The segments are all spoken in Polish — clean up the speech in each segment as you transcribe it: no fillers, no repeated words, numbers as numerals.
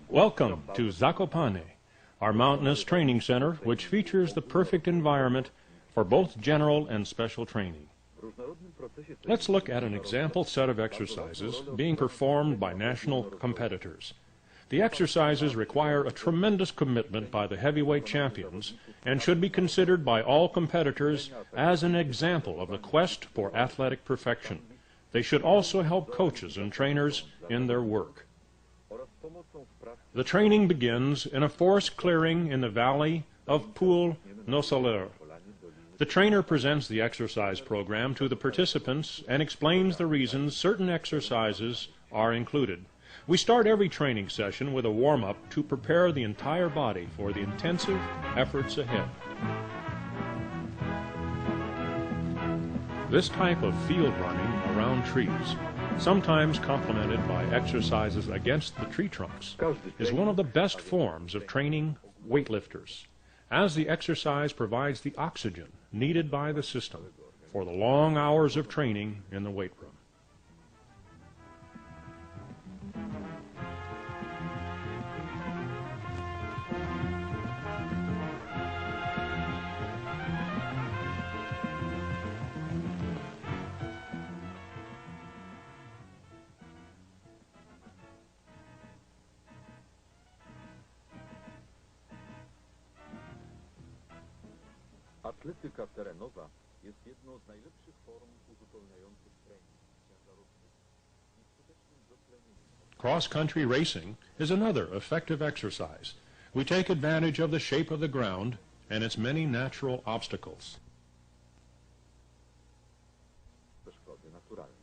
Welcome to Zakopane, our mountainous training center, which features the perfect environment for both general and special training. Let's look at an example set of exercises being performed by national competitors. The exercises require a tremendous commitment by the heavyweight champions and should be considered by all competitors as an example of the quest for athletic perfection. They should also help coaches and trainers in their work. The training begins in a forest clearing in the valley of Poul Nosaleur. The trainer presents the exercise program to the participants and explains the reasons certain exercises are included. We start every training session with a warm-up to prepare the entire body for the intensive efforts ahead. This type of field running around trees, sometimes complemented by exercises against the tree trunks, is one of the best forms of training weightlifters, as the exercise provides the oxygen needed by the system for the long hours of training in the weight room. Atletyka terenowa jest jedną z najlepszych form uzupełniających trening ciężarówki i skutecznym dotlenieniem. Cross-country racing is another effective exercise. We take advantage of the shape of the ground and its many natural obstacles. Przeszkody naturalne.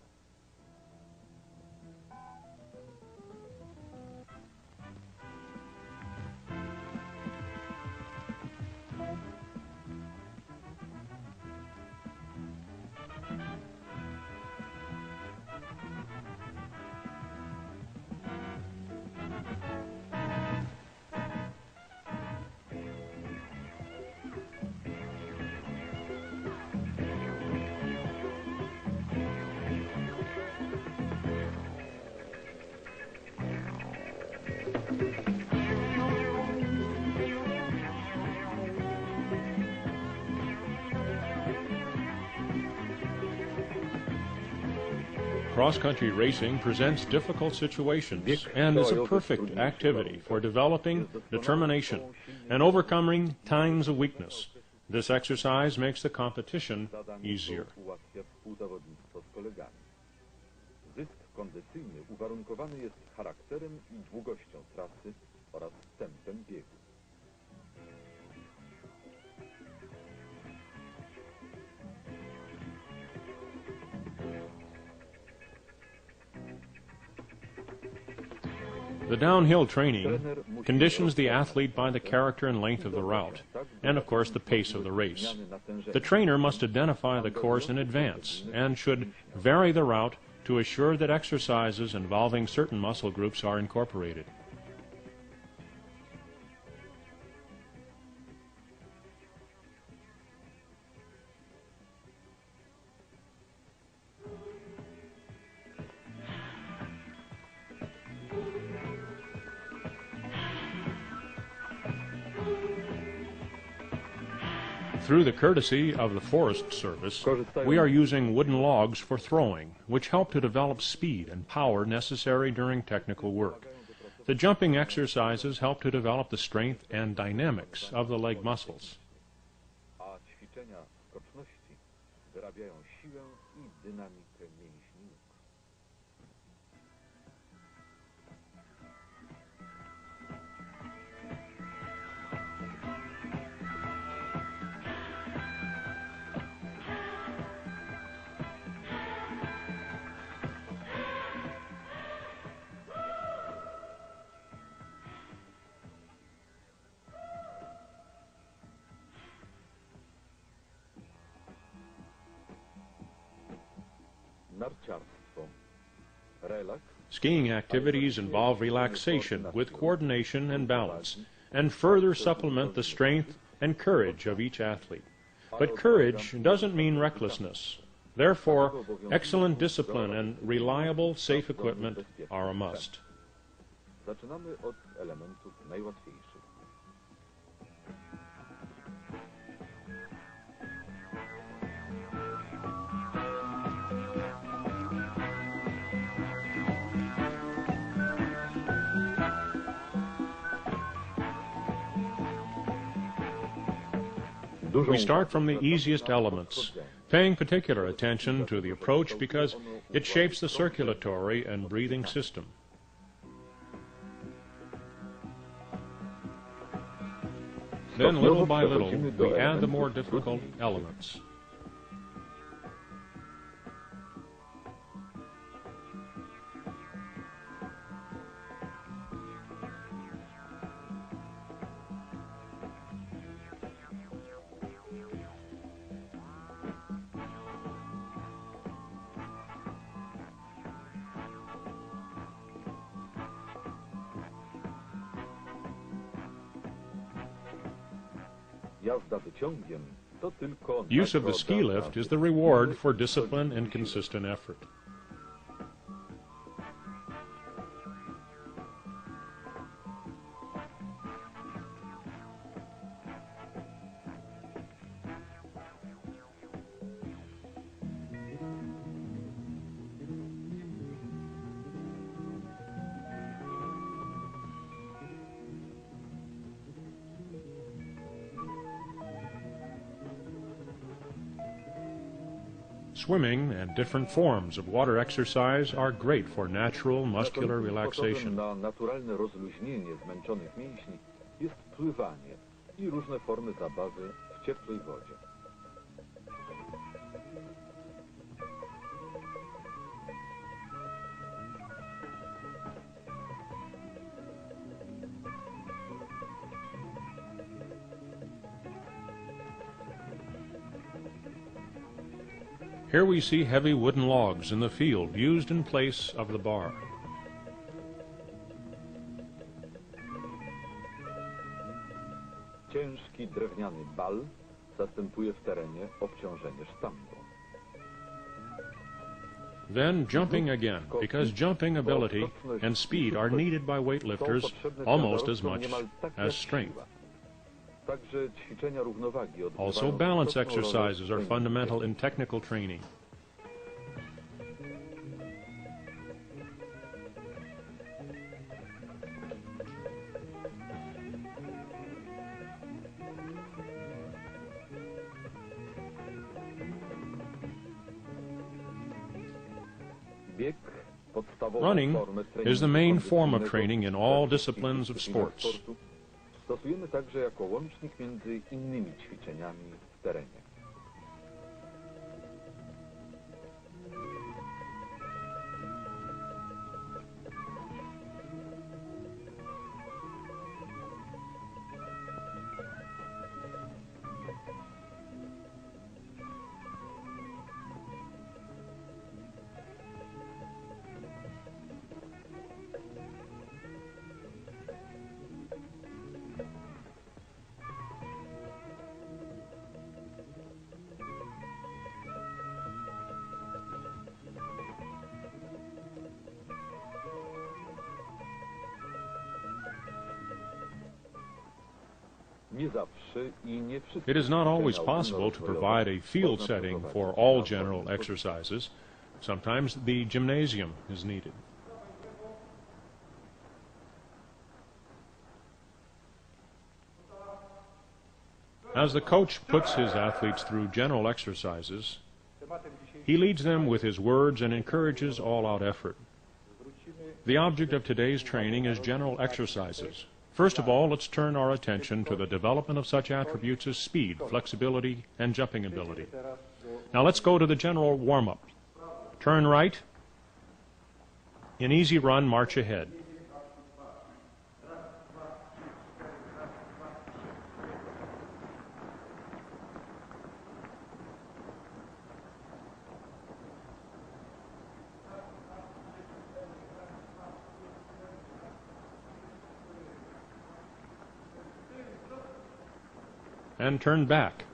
Cross-country racing presents difficult situations and is a perfect activity for developing determination and overcoming times of weakness. This exercise makes the competition easier. Zysk kondycyjny uwarunkowany jest charakterem i długością trasy oraz tempem biegu. The downhill training conditions the athlete by the character and length of the route, and of course the pace of the race. The trainer must identify the course in advance and should vary the route to assure that exercises involving certain muscle groups are incorporated. Through the courtesy of the Forest Service, we are using wooden logs for throwing, which help to develop speed and power necessary during technical work. The jumping exercises help to develop the strength and dynamics of the leg muscles. A ćwiczenia skoczności wyrabiają siłę i dynamikę mięśni nóg. Narciarstwo. Relaks. Skiing activities involve relaxation with coordination and balance, and further supplement the strength and courage of each athlete. But courage doesn't mean recklessness. Therefore, excellent discipline and reliable, safe equipment are a must. Zaczynamy od elementów najłatwiejszych. We start from the easiest elements, paying particular attention to the approach because it shapes the circulatory and breathing system. Then, little by little, we add the more difficult elements. Use of the ski lift is the reward for discipline and consistent effort. Swimming and different forms of water exercise are great for natural muscular relaxation. Na naturalne rozluźnienie zmęczonych mięśni jest pływanie i różne formy zabawy w ciepłej wodzie. Here we see heavy wooden logs in the field used in place of the bar. Ciężki drewniany bal zastępuje w terenie obciążenie sztangą. Then jumping again, because jumping ability and speed are needed by weightlifters almost as much as strength. Also, balance exercises are fundamental in technical training. Running is the main form of training in all disciplines of sports. Stosujemy także jako łącznik między innymi ćwiczeniami w terenie. It is not always possible to provide a field setting for all general exercises. Sometimes the gymnasium is needed. As the coach puts his athletes through general exercises, he leads them with his words and encourages all-out effort. The object of today's training is general exercises. First of all, let's turn our attention to the development of such attributes as speed, flexibility, and jumping ability. Now let's go to the general warm-up. Turn right. In easy run, march ahead. And turn back.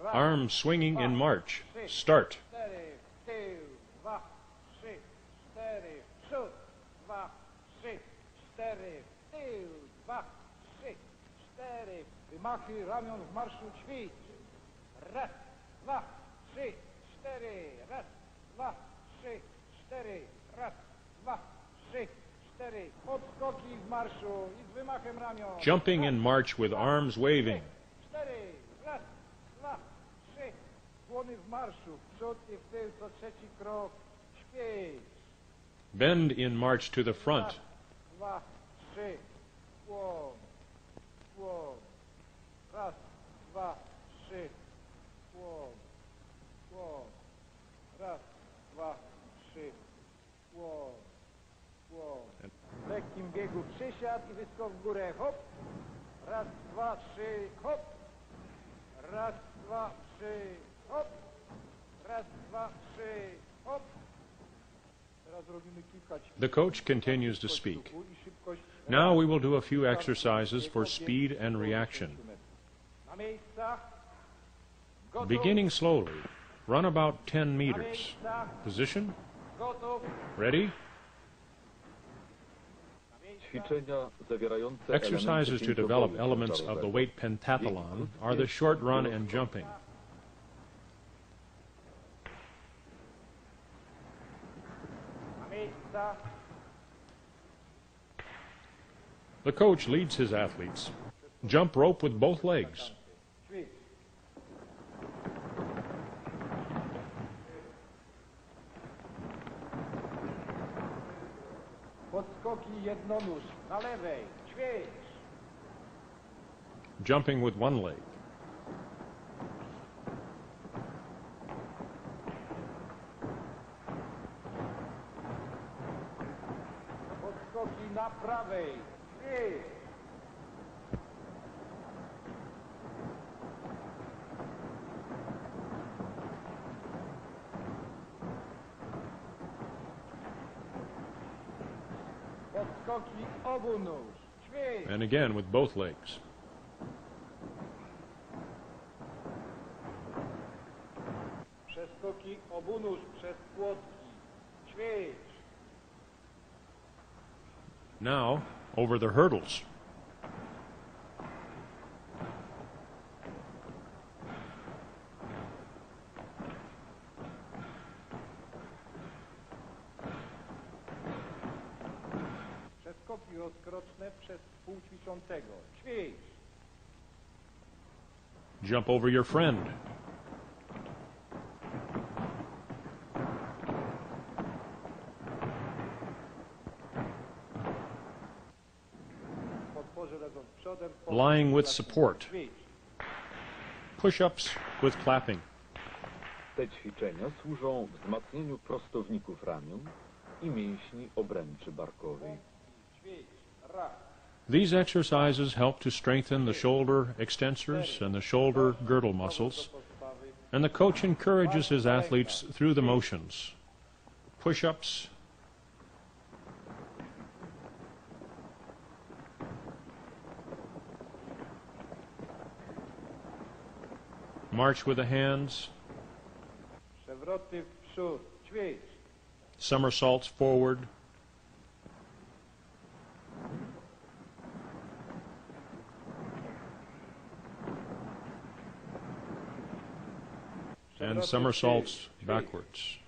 Arms swinging in march. Start. Wymachy ramion w marszu ćwicz. Raz, dwa, trzy, cztery. Raz, dwa, trzy, cztery. Raz, dwa, trzy, cztery. Podskoki w marszu i z wymachem ramion. Jumping in march with arms waving. Cztery. Raz, dwa, trzy. Dłony w marszu. W przód i w tył co trzeci krok. Ćwicz. Bend in march to the front. Raz, dwa, trzy. Kłon. Kłon. Raz, dwa, trzy. Kłon. Kłon. Raz, dwa, trzy. Kłon. Kłon. W lekkim biegu przysiad i wyskok w górę. Hop. Raz, dwa, trzy. Hop. Raz, dwa, trzy. Hop. Raz, dwa, trzy. Hop. Teraz robimy kilka ćwiczeń. The coach continues to speak. Now we will do a few exercises for speed and reaction. Na miejscach. Gotów. Beginning slowly, run about 10 Na meters. miejscach. Position, Gotów. ready. Na miejscach. Ćwiczenia zawierające Exercises to develop elements of the weight pentathlon are the short run and jumping. Na miejscach. The coach leads his athletes. Jump rope with both legs. Ćwicz. Podskoki jednonóż na lewej. Ćwicz. Jumping with one leg. Podskoki na prawej. Ćwicz. Podskoki obu nóż. Ćwicz. And again with both legs. Przeskoki obu nóż przez płotki. Ćwicz. Now, over the hurdles. Przeskoki rozkroczne przez współćwiczącego. Ćwicz. Jump over your friend. Podporze lecą przodem. Lying with support. Ćwicz. Push-ups with clapping. Te ćwiczenia służą wzmacnieniu prostowników ramion i mięśni obręczy barkowej. Ćwicz. Raz. These exercises help to strengthen the shoulder extensors and the shoulder girdle muscles, and the coach encourages his athletes through the motions. Push-ups, march with the hands, Przewroty w przód. Ćwicz. somersaults forward, and somersaults backwards.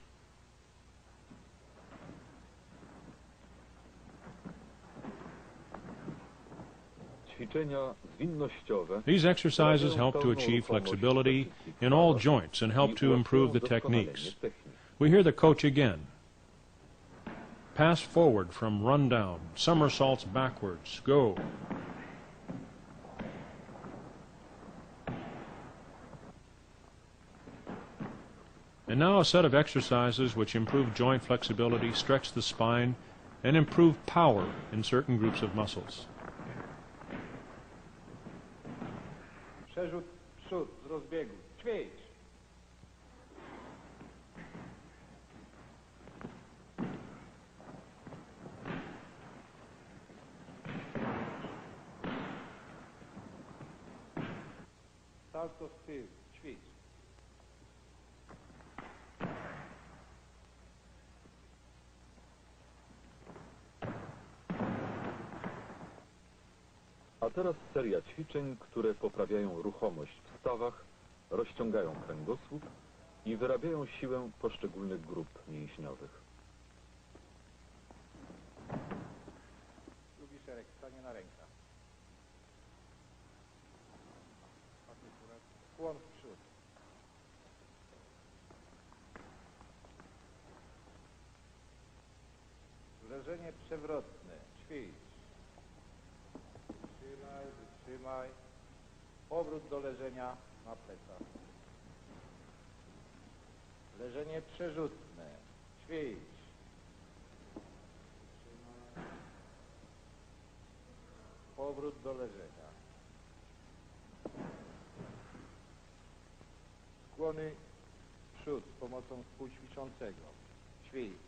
Ćwiczenia zwinnościowe These exercises help to achieve flexibility in all joints and help to improve the techniques. We hear the coach again. Pass forward from rundown, somersaults backwards, go. And now a set of exercises which improve joint flexibility, stretch the spine, and improve power in certain groups of muscles. Przerzut w przód z rozbiegu. Ćwicz. salto z tyłu. Ćwicz. A teraz seria ćwiczeń, które poprawiają ruchomość w stawach, rozciągają kręgosłup i wyrabiają siłę poszczególnych grup mięśniowych. Drugi szereg, stanie na rękach. Skłon w przód. Leżenie przewrotne. Ćwicz. Wytrzymaj, wytrzymaj. Powrót do leżenia na plecach. Leżenie przerzutne. Ćwicz. Wytrzymaj. Powrót do leżenia. Skłony w przód z pomocą współćwiczącego. Ćwicz.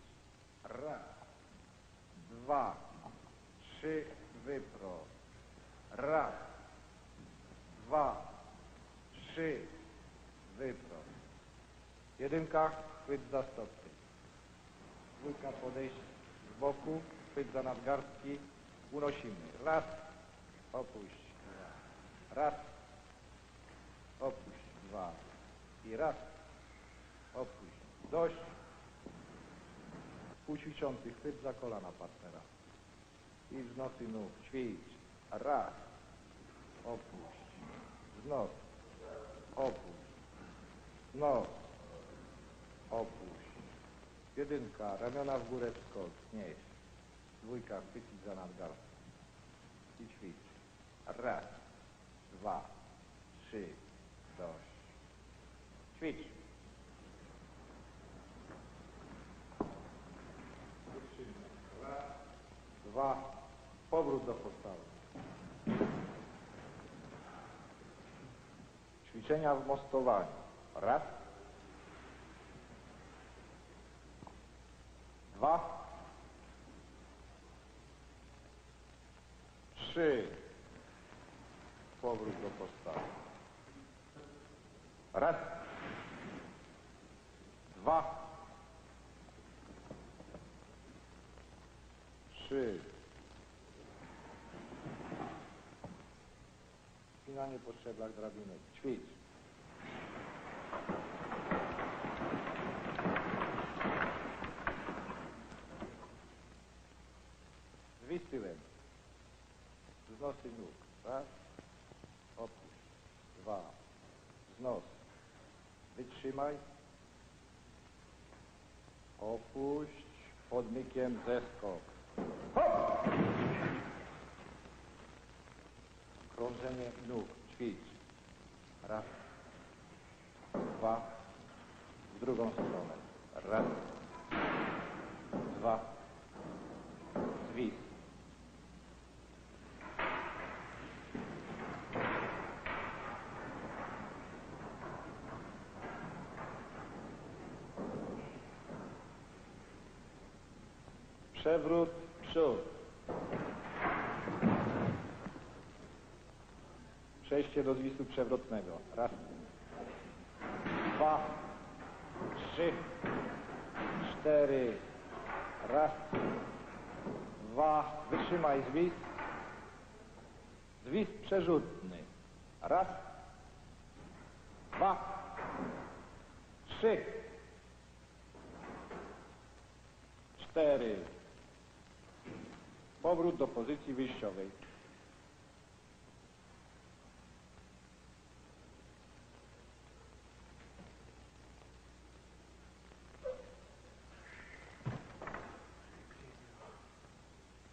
Raz, dwa, trzy, wyprost. Raz, dwa, trzy, wyprost. Jedynka, chwyt za stopy. Dwójka, podejść z boku, chwyt za nadgarstki, unosimy. Raz, opuść, dwa. Raz, opuść, dwa. I raz, opuść. Dość. Współćwiczący, chwyt za kolana partnera. I wznosy nóg. Ćwicz. Raz. Opuść. Wznos. Opuść. Wznos. Opuść. Jedynka. Ramiona w górę, wskok. Znieś. Dwójka. Chwycić za nadgarstki. I ćwicz. Raz. Dwa. Trzy. Dość. Ćwicz. Raz. Dwa. Powrót do postawy. Ćwiczenia w mostowaniu. Raz. Dwa. Trzy. Powrót do postawy. Raz. Dwa. Trzy. Spinanie po szczeblach drabinek. Ćwicz. Zwis tyłem. Wznosy nóg. Raz. Opuść. Dwa. Wznos. Wytrzymaj. Opuść. Podmykiem zeskok. Hop! Krążenie nóg. Ćwicz. Raz. Dwa. W drugą stronę. Raz. Dwa. Zwis. Przewrót, przód. Przejście do zwisu przewrotnego. Raz, dwa, trzy, cztery. Raz, dwa. Wytrzymaj zwis. Zwis przerzutny. Raz, dwa, trzy, cztery. Powrót do pozycji wyjściowej.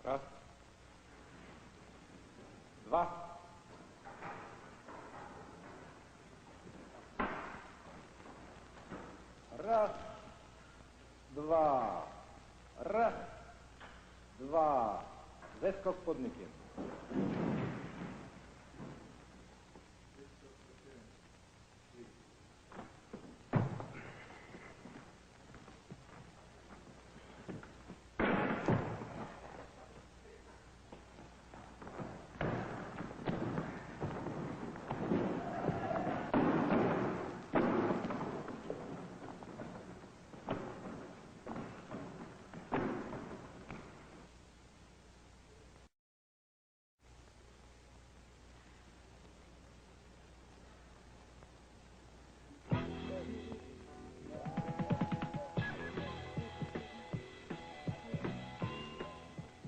Raz. Dwa. Raz. Dwa. Raz. Dwa. Zeskok podmykiem.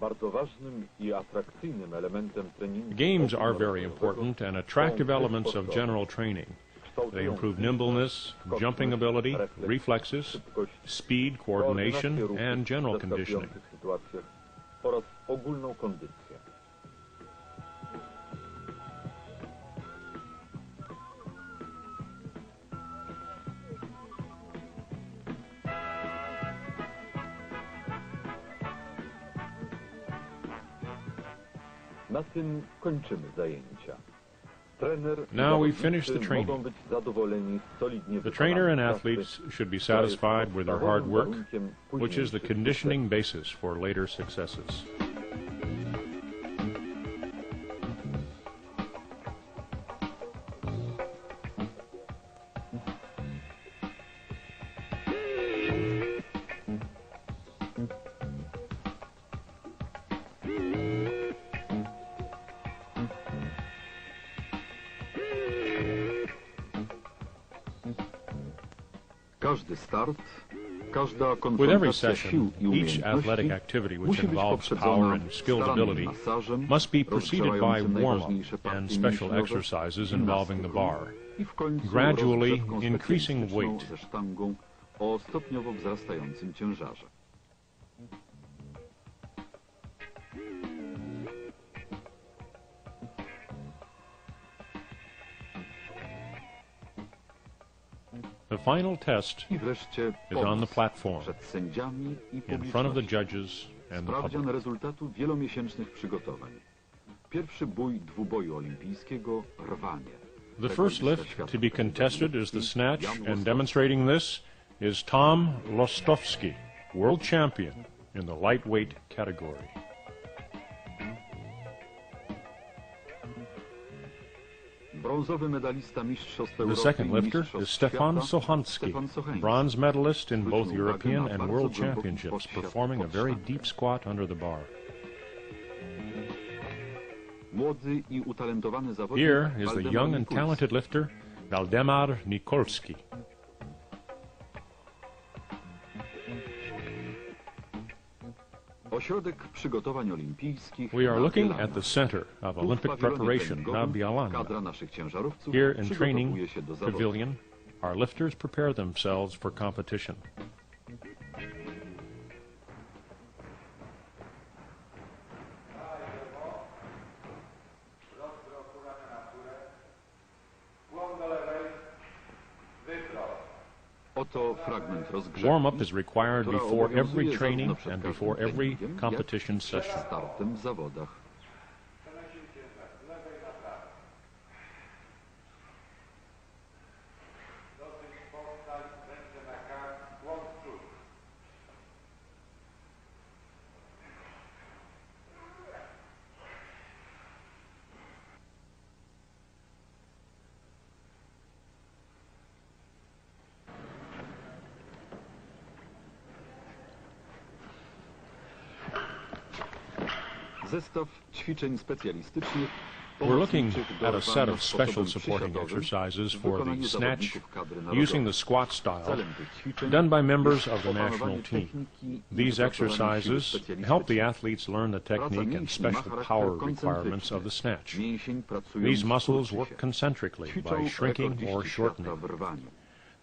Bardzo ważnym i atrakcyjnym elementem treningu Games are very ogólnorodowego important and attractive są gry elements of sportowe, general training. They kształtujące improve nimbleness, skuteczność, jumping ability, refleks, reflexes, szybkość, speed, koordynację coordination, ruchów and general w conditioning. zaskakujących sytuacjach oraz ogólną kondycję. Na tym kończymy zajęcia. Trener i Now we finish the zawodnicy training. mogą być zadowoleni z solidnie The trainer and wykonanej athletes pracy, should be która jest satisfied with their hard podstawowym work, warunkiem which is the późniejszych conditioning basis for later successes. Każdy start, każda With every konfrontacja sił session, i each athletic umiejętności activity which musi być involves power poprzedzona and skilled starannym ability masażem must be preceded by rozgrzewającym warm-up najważniejsze partie and special mięśniowe, exercises involving the bar. i w końcu gradually rozgrzewką increasing specjalistyczną weight. ze sztangą o stopniowo wzrastającym ciężarze. The final test I wreszcie is on the pomysł platform, przed sędziami i in front of the publicznością. judges and the Sprawdzian public. rezultatu wielomiesięcznych przygotowań. Pierwszy bój dwuboju olimpijskiego – rwanie. The first lift to be contested is the snatch, and demonstrating this is Tom Lostowski, world champion in the lightweight category. Brązowy medalista mistrzostw The Europy second i lifter mistrzostw is Stefan świata, Sochansky, Stefan Sochański. bronze medalist in both Zwróćmy uwagę European na and bardzo World głęboki Championships, podsiad performing a pod very sztangę. deep squat under the bar. Młody i utalentowany zawodnik Here is the Waldemar young and Mikulski. talented lifter, Waldemar Nikolski. Ośrodek przygotowań olimpijskich We are na looking Bielanie. at the center of Tu w Olympic pawilonie preparation, treningowym na Bielanie. kadra naszych ciężarowców Here in przygotowuje training się do zawodów. pavilion, our lifters prepare themselves for competition. Oto fragment rozgrzewki, Warm-up is required która before every obowiązuje training zarówno przed and każdym before every treningiem, competition jak i przed session. startem w zawodach. Zestaw ćwiczeń specjalistycznych We're looking pomocniczych do at a set rwania of special sposobem supporting przysiadowym exercises w for the wykonaniu snatch zawodników kadry narodowej. using the squat style Celem tych ćwiczeń done by members jest of the opanowanie national team. techniki i These wypracowanie siły exercises help the specjalistycznej. athletes learn the Praca technique and mięśni ma special charakter power requirements koncentryczny. of the snatch. Mięsień pracują These w muscles kurczysie. work concentrically Ćwiczą by shrinking rekordziści or świata shortening. w rwaniu.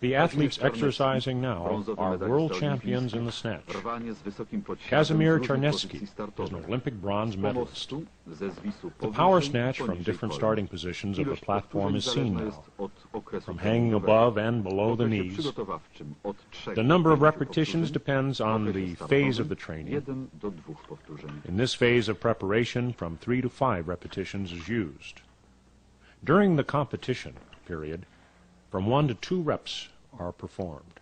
The athletes Czarnecki, exercising now brązowy are medalista world champions in the olimpijski. snatch. Rwanie z wysokim podsiadem Kazimierz z różnych Czarnecki pozycji is startowych. an Olympic bronze Z medalist. pomostu, ze zwisu The powyżej power i snatch from poniżej different kolan. starting positions of the Ilość platform is powtórzeń seen zależna now, jest od okresu from hanging treningowego. above and below W the okresie knees. przygotowawczym od 3 The do number of 5 repetitions powtórzeń, depends w on okresie the startowym phase of the training. 1 do 2 powtórzeń. In this phase of preparation, from 3 to 5 repetitions is used. During the competition period, from 1 to 2 reps are performed.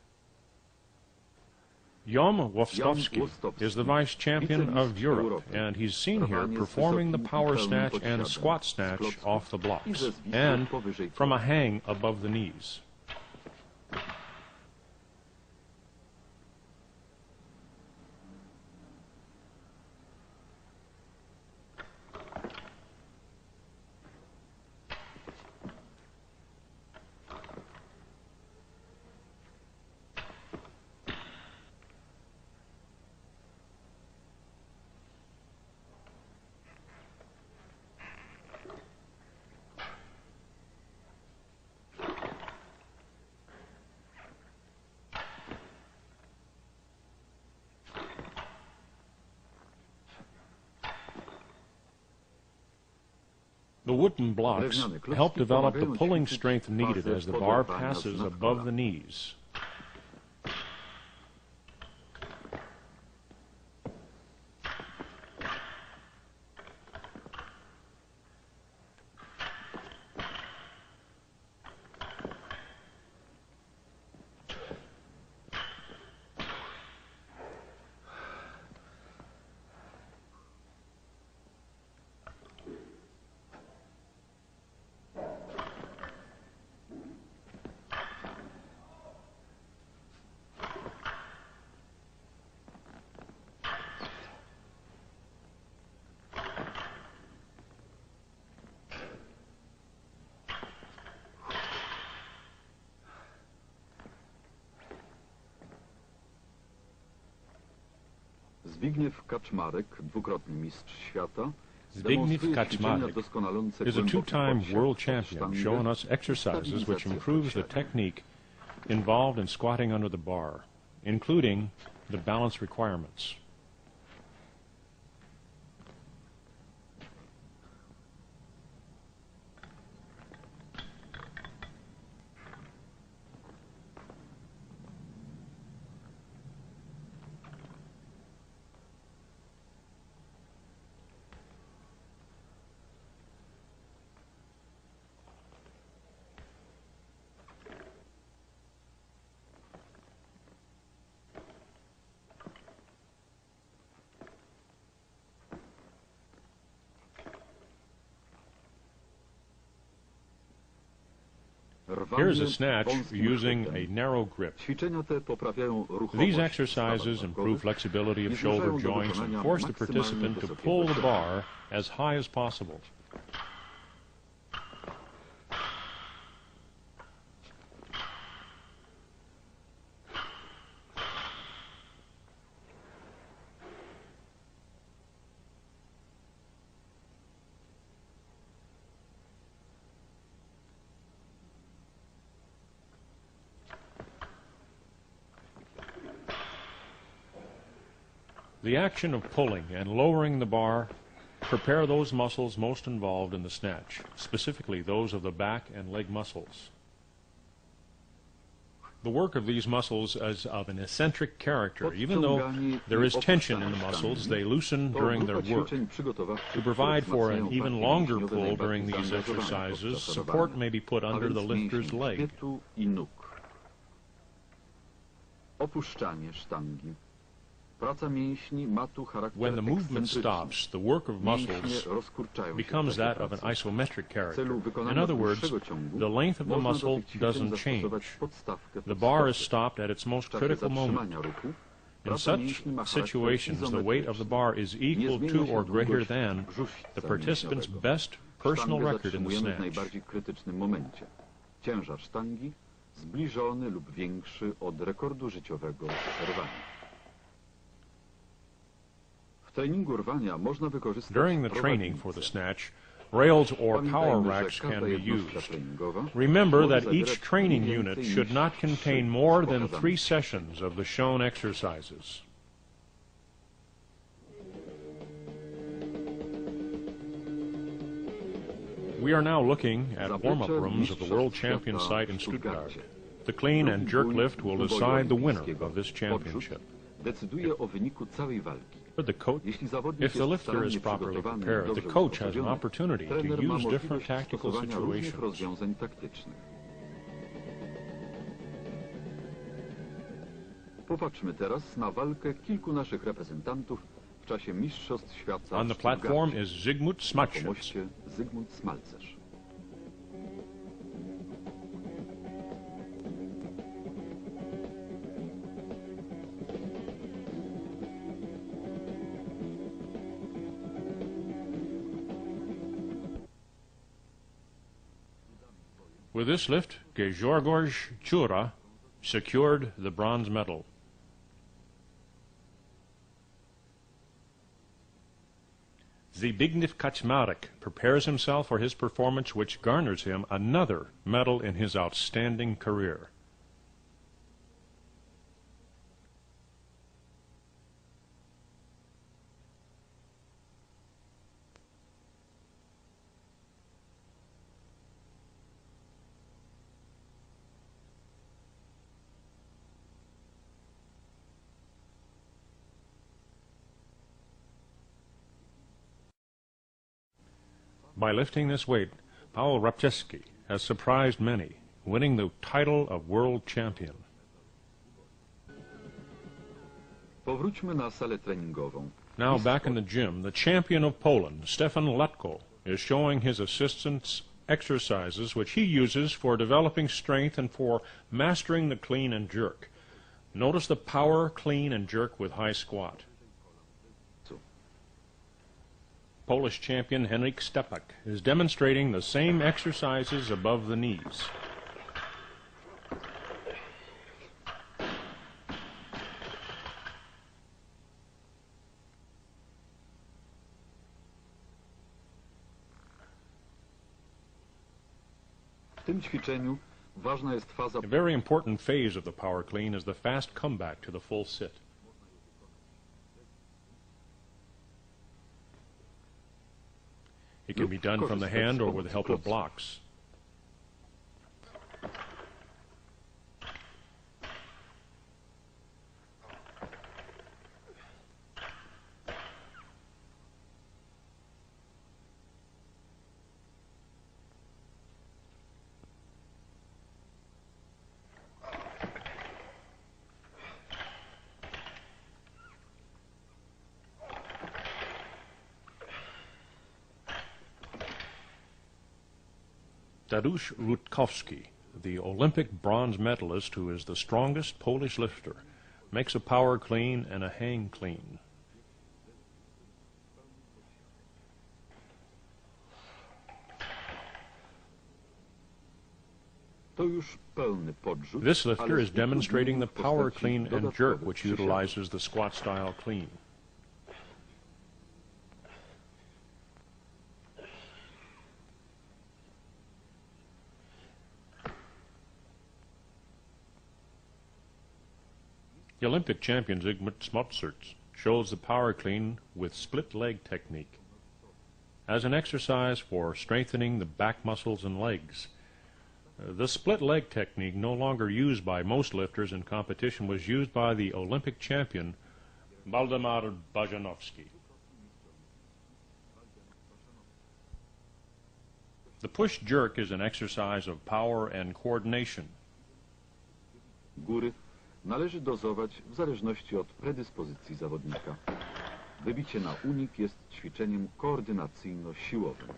Jan Wostowski is the vice champion of Europe, and he's seen here performing the power snatch and squat snatch off the blocks, and from a hang above the knees. The wooden blocks help develop the pulling strength needed as the bar passes above the knees. Zbigniew Kaczmarek, dwukrotny mistrz świata, Zbigniew Kaczmarek is a two-time world champion showing us exercises which improves the technique involved in squatting under the bar, including the balance requirements. Here's a snatch using a narrow grip. These exercises improve flexibility of shoulder joints and force the participant to pull the bar as high as possible. The action of pulling and lowering the bar prepare those muscles most involved in the snatch, specifically those of the back and leg muscles. The work of these muscles is of an eccentric character. Even though there is tension in the muscles, they loosen during their work. To provide for an even longer pull during these exercises, support may be put under the lifter's leg. Opuszczanie sztangi. When the movement stops, the work of muscles becomes that of an isometric character. In other words, the length of the muscle doesn't change. The bar is stopped at its most critical moment. In such situations, the weight of the bar is equal to or greater than the participant's best personal record in the snatch. Ciężar sztangi zbliżony lub większy od rekordu życiowego rwania. During the training for the snatch, rails or power racks can be used. Remember that each training unit should not contain more than 3 sessions of the shown exercises. We are now looking at warm-up rooms of the World Champion site in Stuttgart. The clean and jerk lift will decide the winner of this championship. But if the lifter is properly prepared, the coach has an opportunity to use different tactical situations. Popatrzmy teraz na walkę kilku naszych reprezentantów w czasie Mistrzostw Świata. On the platform is Zygmunt Smalcerz. Zygmunt Smalcerz. With this lift, Grzegorz Czura secured the bronze medal. Zbigniew Kaczmarek prepares himself for his performance, which garners him another medal in his outstanding career. By lifting this weight, Paweł Rapczewski has surprised many, winning the title of world champion. Powróćmy na salę treningową. Now back in the gym, the champion of Poland, Stefan Latko, is showing his assistants exercises which he uses for developing strength and for mastering the clean and jerk. Notice the power, clean, and jerk with high squat. Polish champion Henryk Stepak is demonstrating the same exercises above the knees. W tym ćwiczeniu ważna jest faza. A very important phase of the power clean is the fast comeback to the full sit. It can be done from the hand or with the help of blocks. Tadeusz Rutkowski, the Olympic bronze medalist who is the strongest Polish lifter, makes a power clean and a hang clean. This lifter is demonstrating the power clean and jerk, which utilizes the squat style clean. The Olympic champion Zygmunt Smotsers shows the power clean with split leg technique as an exercise for strengthening the back muscles and legs. The split leg technique, no longer used by most lifters in competition, was used by the Olympic champion Waldemar Bajanowski. The push jerk is an exercise of power and coordination. Góry należy dozować w zależności od predyspozycji zawodnika. Wybicie na unik jest ćwiczeniem koordynacyjno-siłowym.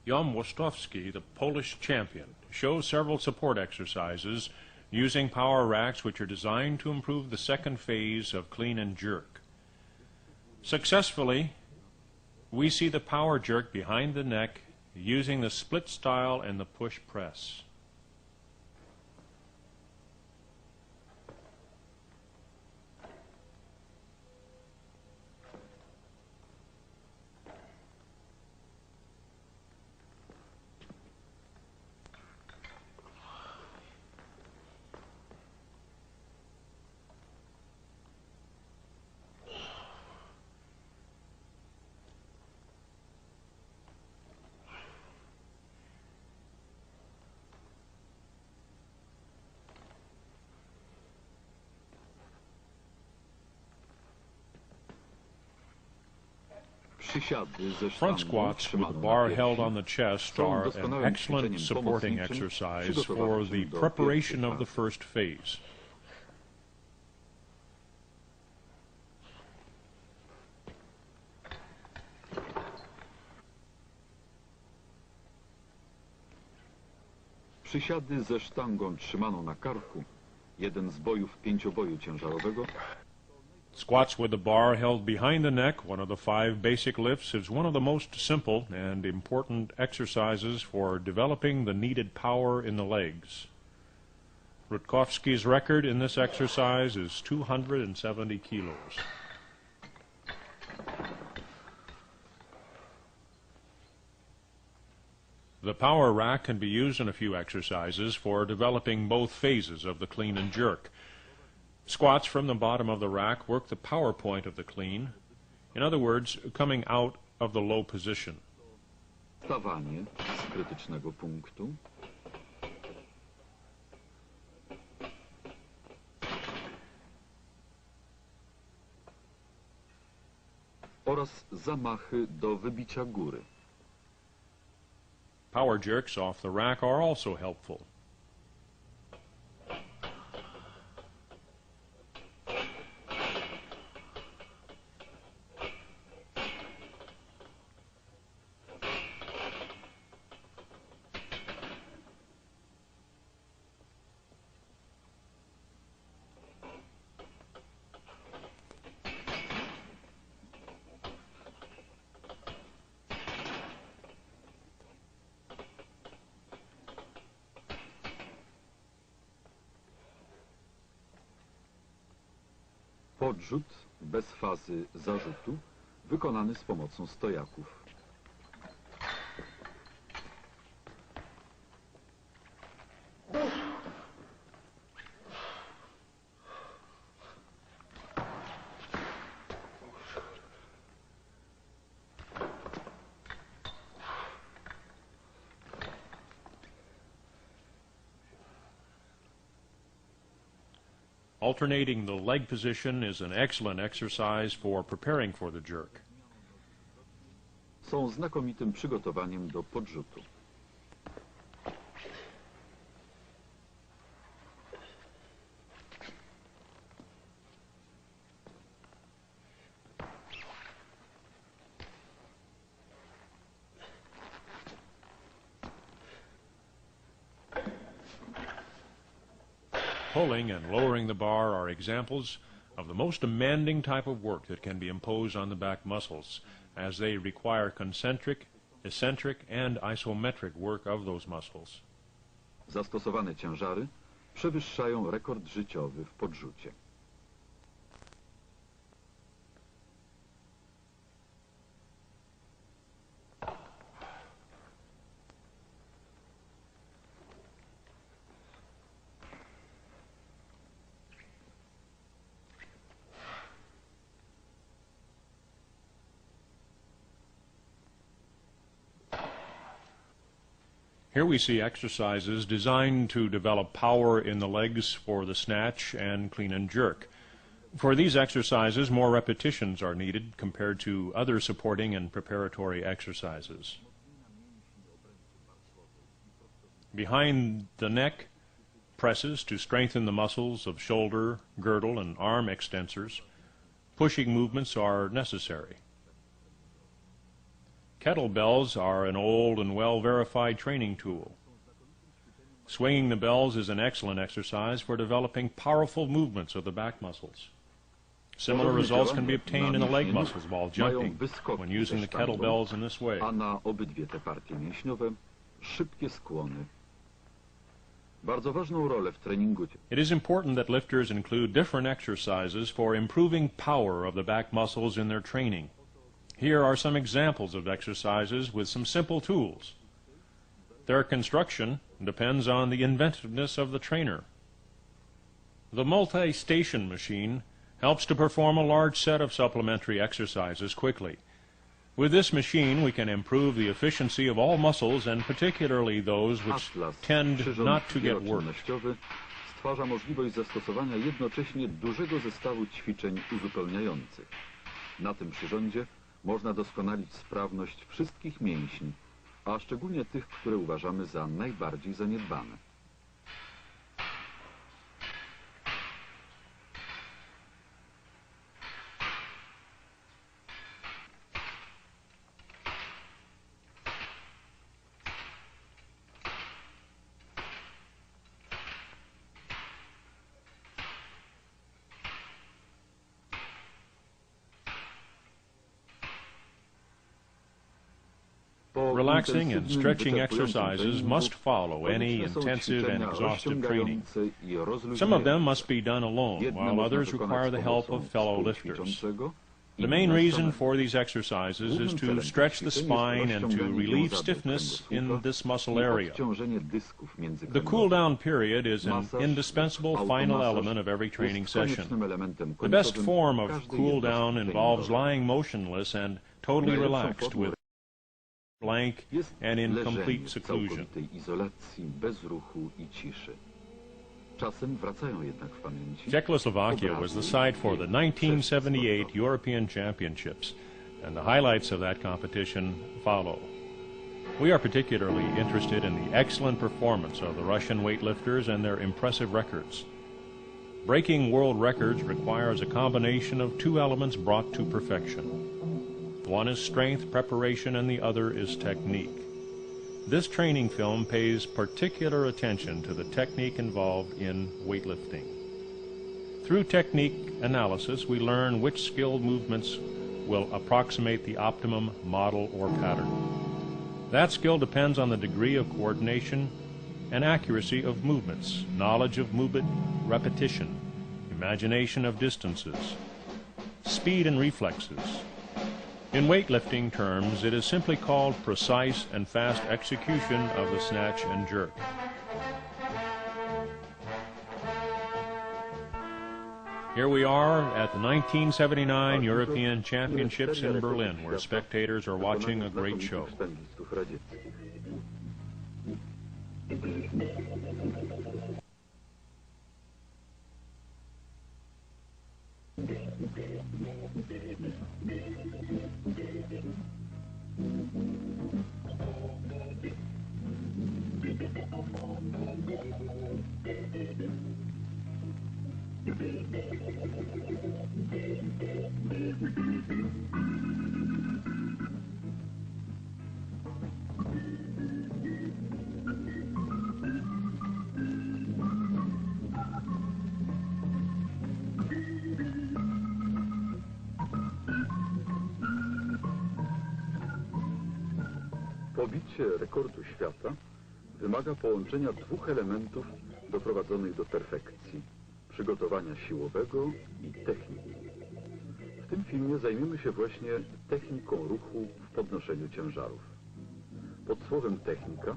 Jan Wostowski, the Polish champion, shows several support exercises using power racks which are designed to improve the second phase of clean and jerk. Successfully, we see the power jerk behind the neck using the split style and the push press. Front squats with the bar held on the chest are an excellent supporting exercise for the preparation of the first phase. Przysiady ze sztangą trzymaną na karku, jeden z bojów pięcioboju ciężarowego, Squats with the bar held behind the neck, one of the 5 basic lifts, is one of the most simple and important exercises for developing the needed power in the legs. Rutkowski's record in this exercise is 270 kilos. The power rack can be used in a few exercises for developing both phases of the clean and jerk. Squats from the bottom of the rack work the power point of the clean, in other words, coming out of the low position. stawanie z krytycznego punktu, oraz zamachy do wybicia góry. Power jerks off the rack are also helpful. Podrzut bez fazy zarzutu, wykonany z pomocą stojaków. Alternating the leg position is an excellent exercise for preparing for the jerk. Są znakomitym przygotowaniem do podrzutu. Pulling and lowering the bar are examples of the most demanding type of work that can be imposed on the back muscles, as they require concentric, eccentric, and isometric work of those muscles. Zastosowane ciężary przewyższają rekord życiowy w podrzucie. Here we see exercises designed to develop power in the legs for the snatch and clean and jerk. For these exercises, more repetitions are needed compared to other supporting and preparatory exercises. Behind the neck, presses to strengthen the muscles of shoulder, girdle, and arm extensors. Pushing movements are necessary. Kettlebells are an old and well-verified training tool. Swinging the bells is an excellent exercise for developing powerful movements of the back muscles. Similar results can be obtained in the leg muscles while jumping when using the kettlebells in this way. A na obydwie te partie mięśniowe szybkie skłony. Bardzo ważną rolę w treningu. It is important that lifters include different exercises for improving power of the back muscles in their training. Here are some examples of exercises with some simple tools. Their construction depends on the inventiveness of the trainer. The multi-station machine helps to perform a large set of supplementary exercises quickly. With this machine, we can improve the efficiency of all muscles, and particularly those which tend not to get worked. Stwarza możliwość zastosowania jednocześnie dużego zestawu ćwiczeń uzupełniających. Na tym przyrządzie można doskonalić sprawność wszystkich mięśni, a szczególnie tych, które uważamy za najbardziej zaniedbane. Relaxing and stretching exercises must follow any intensive and exhaustive training. Some of them must be done alone, while others require the help of fellow lifters. The main reason for these exercises is to stretch the spine and to relieve stiffness in this muscle area. The cool-down period is an indispensable final element of every training session. The best form of cool-down involves lying motionless and totally relaxed with blank and in complete seclusion. Czechoslovakia was the site for the 1978 European Championships, and the highlights of that competition follow. We are particularly interested in the excellent performance of the Russian weightlifters and their impressive records. Breaking world records requires a combination of two elements brought to perfection. One is strength preparation and the other is technique. This training film pays particular attention to the technique involved in weightlifting. Through technique analysis, we learn which skilled movements will approximate the optimum model or pattern. That skill depends on the degree of coordination and accuracy of movements, knowledge of movement repetition, imagination of distances, speed and reflexes. In weightlifting terms, it is simply called precise and fast execution of the snatch and jerk. Here we are at the 1979 European Championships in Berlin, where spectators are watching a great show. Pobicie rekordu świata wymaga połączenia dwóch elementów doprowadzonych do perfekcji: przygotowania siłowego i techniki. W tym filmie zajmiemy się właśnie techniką ruchu w podnoszeniu ciężarów. Pod słowem technika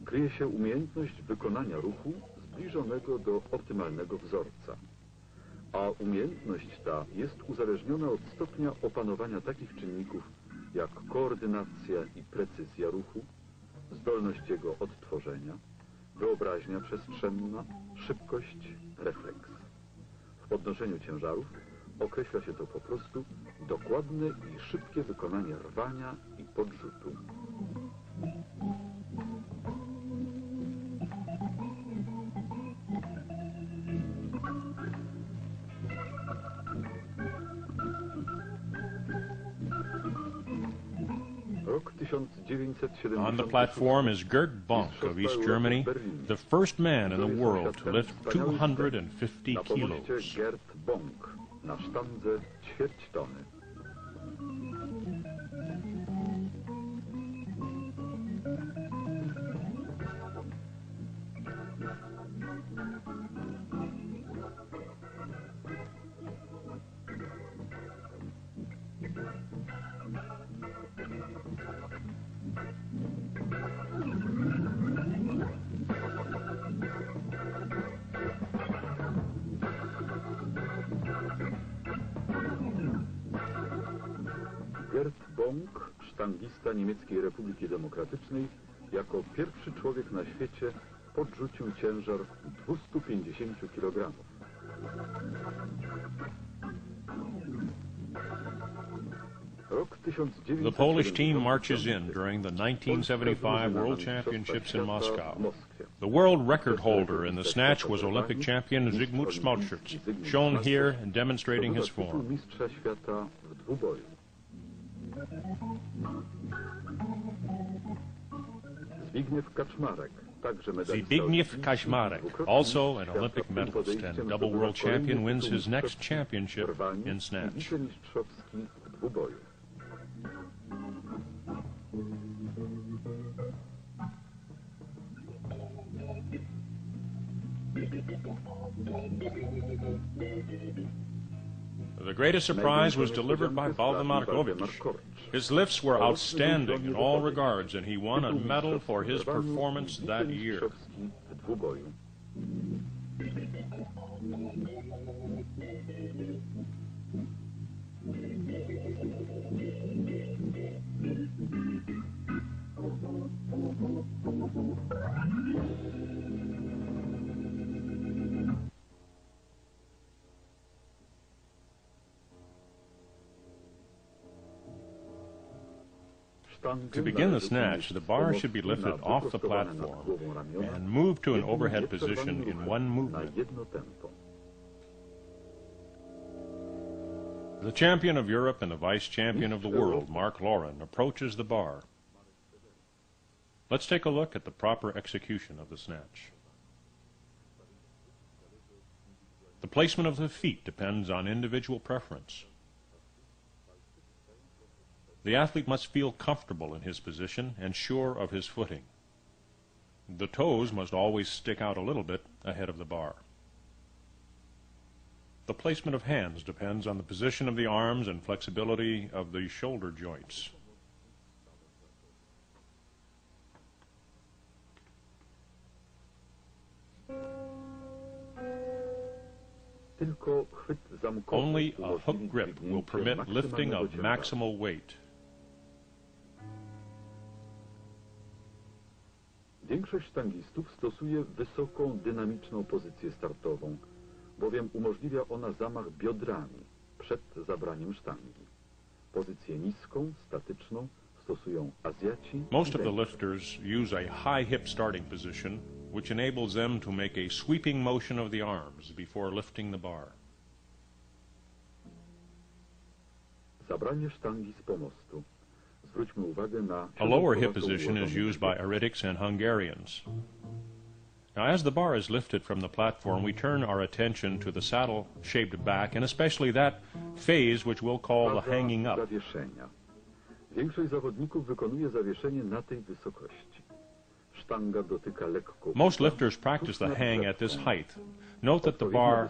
kryje się umiejętność wykonania ruchu zbliżonego do optymalnego wzorca. A umiejętność ta jest uzależniona od stopnia opanowania takich czynników jak koordynacja i precyzja ruchu, zdolność jego odtworzenia, wyobraźnia przestrzenna, szybkość, refleks. W podnoszeniu ciężarów określa się to po prostu dokładne i szybkie wykonanie rwania i podrzutu. On the platform is Gert Bonk of East Germany, the first man in the world to lift 250 kilos. Gert Bonk na sztandze ćwierć tony. Gert Bonk, sztangista Niemieckiej Republiki Demokratycznej, jako pierwszy człowiek na świecie podrzucił ciężar 250 kg. The Polish team marches in during the 1975 World Championships in Moscow. The world record holder in the snatch was Olympic champion Zygmunt Smalczyk, shown here demonstrating his form. Zbigniew Kaczmarek, also an Olympic medalist and double world champion, wins his next championship in snatch. The greatest surprise was delivered by Baldamarkovich. His lifts were outstanding in all regards, and he won a medal for his performance that year. To begin the snatch, the bar should be lifted off the platform and moved to an overhead position in one movement. The champion of Europe and the vice champion of the world, Mark Lauren, approaches the bar. Let's take a look at the proper execution of the snatch. The placement of the feet depends on individual preference. The athlete must feel comfortable in his position and sure of his footing. The toes must always stick out a little bit ahead of the bar. The placement of hands depends on the position of the arms and flexibility of the shoulder joints. Only a hook grip will permit lifting of maximal weight. Większość sztangistów stosuje wysoką, dynamiczną pozycję startową, bowiem umożliwia ona zamach biodrami przed zabraniem sztangi. Pozycję niską, statyczną stosują Azjaci. Most of the lifters use a high hip starting position, which enables them to make a sweeping motion of the arms before lifting the bar. Zabranie sztangi z pomostu. Zwróćmy uwagę na A lower hip position is used by Aritics and Hungarians. Now, as the bar is lifted from the platform, we turn our attention to the saddle-shaped back, and especially that phase which we'll call the hanging up. Zawieszenia. Większość zawodników wykonuje zawieszenie na tej wysokości. Sztanga dotyka lekko. Most lifters practice the hang at this height. Note that the bar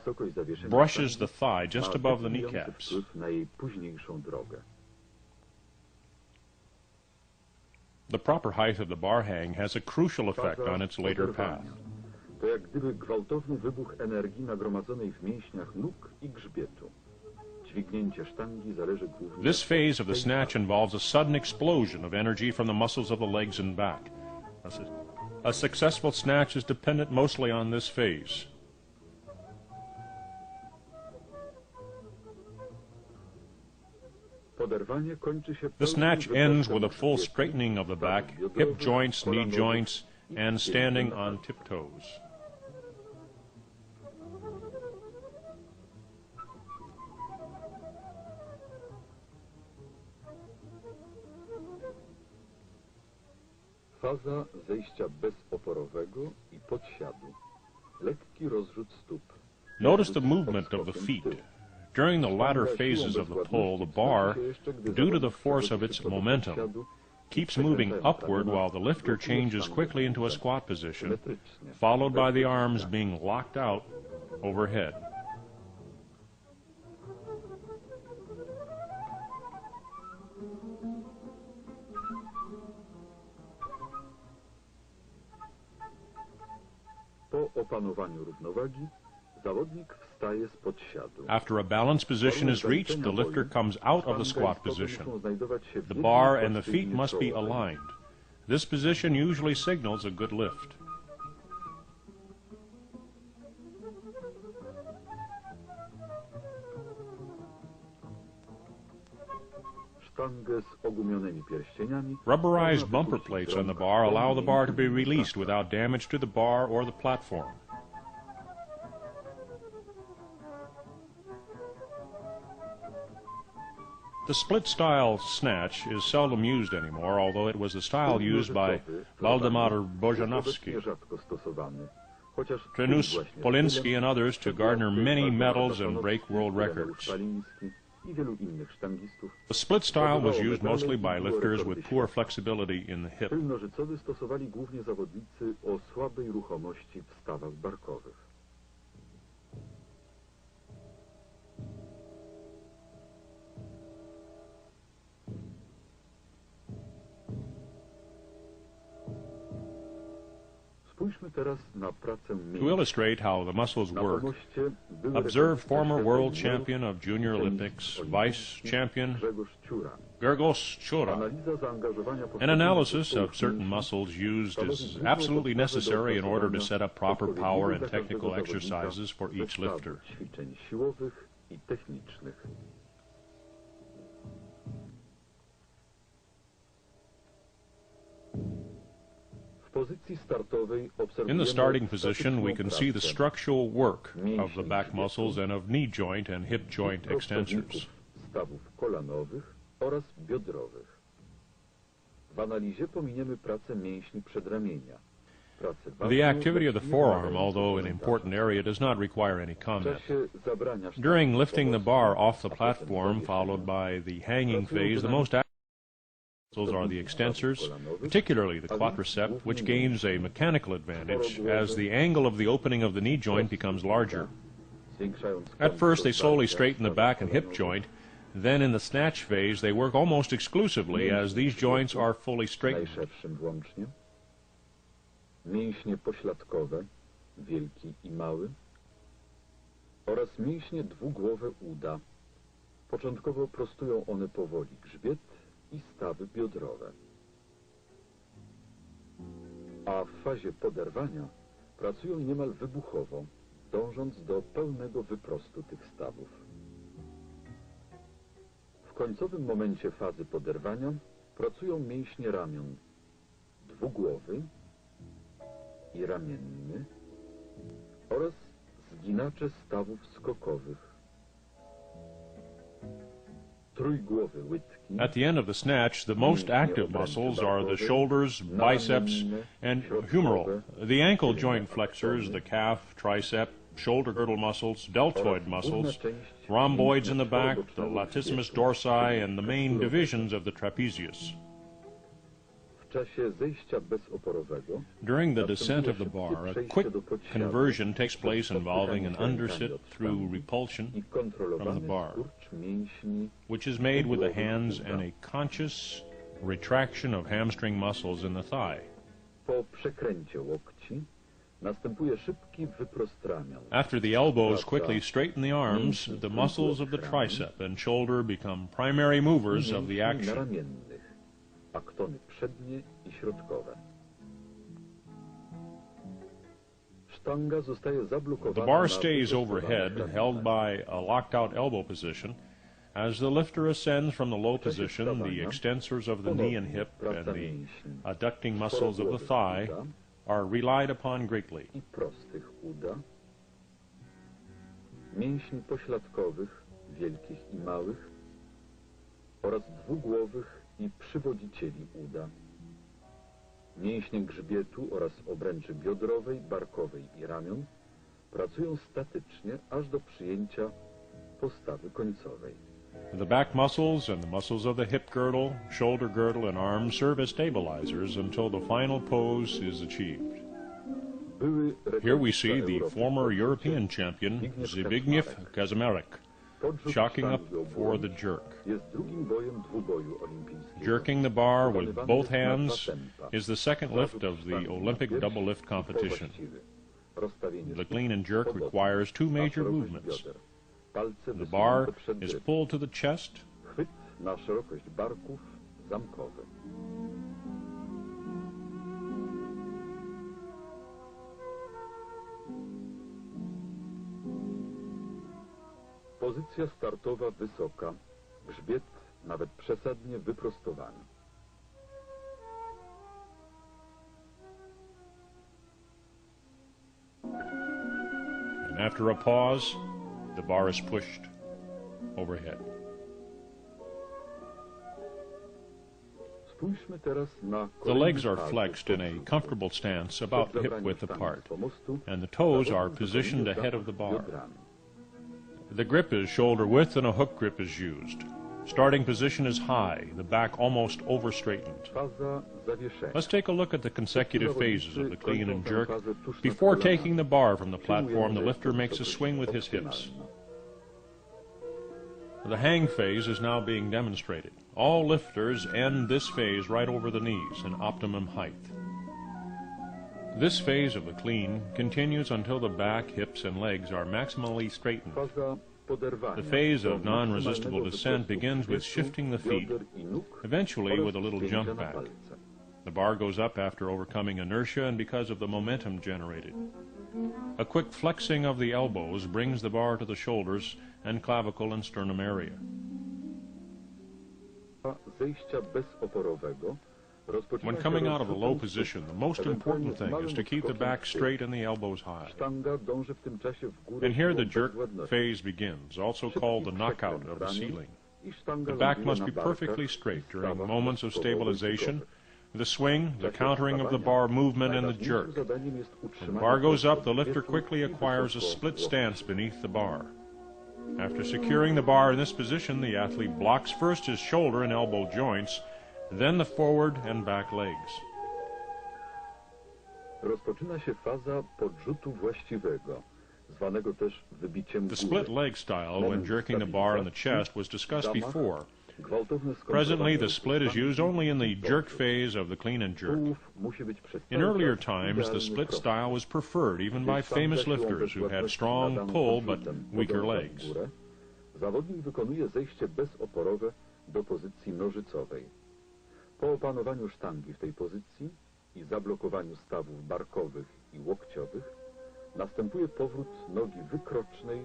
brushes the thigh just above the kneecaps. Na jej późniejszą drogę. The proper height of the bar hang has a crucial effect on its later path. To jak gdyby gwałtowny wybuch energii nagromadzonej w mięśniach nóg i grzbietu. Dźwignięcie sztangi zależy głównie. This phase of the snatch involves a sudden explosion of energy from the muscles of the legs and back. A successful snatch is dependent mostly on this phase. The snatch ends with a full straightening of the back, hip joints, knee joints, and standing on tiptoes. Faza zejścia bezoporowego i podsiadu. Lekki rozrzut stóp. Notice the movement of the feet. During the latter phases of the pull, the bar, due to the force of its momentum, keeps moving upward while the lifter changes quickly into a squat position, followed by the arms being locked out overhead. Po opanowaniu równowagi, zawodnik wstaje z podsiadu. After a balanced position is reached, the lifter comes out of the squat position. The bar and the feet must be aligned. This position usually signals a good lift. Rubberized bumper plates on the bar allow the bar to be released without damage to the bar or the platform. The split-style snatch is seldom used anymore, although it was the style used by Waldemar Bojanowski, Trenus Polinsky, and others to garner many medals and break world records. The split style was used mostly by lifters with poor flexibility in the hip. Spójrzmy teraz na pracę To mięśni. illustrate how the muscles Na work, pomoście były observe rekordzista former świata world juniorów, champion of Junior Olympics, vice champion Grzegorz Ciura. Grzegorz Ciura. Analiza zaangażowania An poszczególnych analysis zespołów of certain mięśni muscles used stanowi is główną absolutely podstawę do necessary in order to opracowania set up proper power and odpowiedniego dla technical każdego zawodnika exercises for each zestawu lifter. ćwiczeń siłowych i technicznych. W pozycji startowej In obserwujemy the starting position, we can see the statyczną structural work of the mięśni back grzbietu, muscles and of knee joint and hip joint extensors. prostowników stawów kolanowych oraz biodrowych. W analizie pominiemy pracę mięśni przedramienia. Pracę The ważną, activity of lecz the nie forearm, wymagającą although an komentarza. important area, does not require any W comment. czasie zabrania During lifting the bar off the a potem platform, zawieszenia, followed by the hanging pracują phase, the most active muscles are the prostowników extensors, stawów kolanowych, particularly the a więc quadricep, głównie which gains a mechanical advantage czworogłowe, as the angle of the opening of the knee joint becomes larger. zwiększając At kąt first, they slowly rozwarcia straighten the stawów back and hip kolanowych. joint. Then in the snatch phase, they work almost exclusively as these joints are fully straightened. Najszerszym włącznie. Mięśnie pośladkowe, wielki i mały, oraz mięśnie dwugłowe uda. Początkowo prostują one powoli grzbiet i stawy biodrowe. A w fazie poderwania pracują niemal wybuchowo, dążąc do pełnego wyprostu tych stawów. W końcowym momencie fazy poderwania pracują mięśnie ramion dwugłowy i ramienny oraz zginacze stawów skokowych. Trójgłowy łydki. At the end of the snatch, the most active muscles are the shoulders, biceps, and humeral. The ankle joint flexors, the calf, tricep, shoulder girdle muscles, deltoid muscles, rhomboids in the back, the latissimus dorsi, and the main divisions of the trapezius. W czasie zejścia bezoporowego During the descent of the bar, a quick conversion takes place involving an undersit through repulsion i from kontrolowany the bar, skurcz mięśni which is made with the hands and a conscious retraction of hamstring muscles in the thigh. po przekręcie łokci następuje szybki wyprost ramion. After the elbows quickly straighten the arms, the muscles of the tricep and shoulder become primary movers of the Mięśni action. naramiennych, aktony przednie i środkowe. Sztanga zostaje zablokowana The bar na stays wyprostowanych overhead, ramionach. held by a locked out elbow position. As the lifter ascends from the low position, the extensors of the knee and hip and the adducting muscles of the thigh are relied upon greatly. I prostych uda, mięśni pośladkowych, wielkich i małych oraz dwugłowych i przywodzicieli uda, mięśnie grzbietu oraz obręczy biodrowej, barkowej i ramion pracują statycznie aż do przyjęcia postawy końcowej. The back muscles and the muscles of the hip girdle, shoulder girdle, and arms serve as stabilizers until the final pose is achieved. Były Here we see rekordista the Europy former w European pokrocie champion Zbigniew Zbigniew Kaczmarek, Podrzut shocking up sztangi for the obuowy jerk. jest drugim bojem dwuboju olimpijskiego. Jerking the bar with Wykonywany both na hands dwa tempa. is the second lift of the Zarzut Olympic sztangi double lift piersi competition. i powłaściwy. Rozstawienie The stóp clean and jerk podobne. requires two Na major szerokość movements. bioder. Palce The wysunięte bar przed is gryf. pulled to the chest. Chwyt na szerokość barków zamkowy. Pozycja startowa wysoka, grzbiet nawet przesadnie wyprostowany. And after a pause, the bar is pushed overhead. Spójrzmy teraz na The legs are kolejny flexed in a pas comfortable stance about przed hip zabraniem width sztangi apart, z pomostu. and the toes are Zawodnik positioned wykonuje ahead of the zamach bar. biodrami. The grip is shoulder width and a hook grip is used. Starting position is high, the back almost over-straightened. Faza zawieszenia. Let's take a look at the consecutive phases of the clean and jerk. Before taking the bar from the platform, the lifter makes a swing with his hips. The hang phase is now being demonstrated. All lifters end this phase right over the knees in optimum height. This phase of the clean continues until the back, hips, and legs are maximally straightened. Faza poderwania The phase to of non-resistible maksymalnego descent wyprostu begins with grzbietu, shifting the feet, bioder i nóg eventually oraz with a little wspięcia jump na back. palce. The bar goes up after overcoming inertia and because of the momentum generated. A quick flexing of the elbows brings the bar to the shoulders and clavicle and sternum area. Zejścia bezoporowego rozpoczyna When się coming out of a rozrzutem low stóp. position, the most Ewentualnie important thing małym is to keep the odskokiem back w tył. straight and the elbows high. Sztanga dąży w tym czasie w górę And here the siłą jerk bezwładności. phase begins, also called the knockout of the ceiling. I sztanga The back ląduje must na be barkach perfectly i straight during stawach moments of podstawowych i stabilization, gotowych. the swing, the countering of the bar movement, and the jerk. Zadaniem jest When the utrzymanie bar goes up, the grzbietu lifter quickly i acquires a wysoko split łokci. stance beneath the bar. After securing the bar in this position, the athlete blocks first his shoulder and elbow joints, then the forward and back legs. Rozpoczyna się faza podrzutu właściwego, zwanego też wybiciem The góry. split leg style when jerking the bar in the chest was discussed before. Gwałtowne Presently, the skontrolowanie split is used only in the jerk phase of the clean and jerk. tułów musi być przez In cały earlier czas times, the idealnie split prosty. style was preferred even by famous lifters who had strong pull but weaker legs. Zawodnik wykonuje zejście bezoporowe do pozycji nożycowej. Po opanowaniu sztangi w tej pozycji i zablokowaniu stawów barkowych i łokciowych następuje powrót nogi wykrocznej,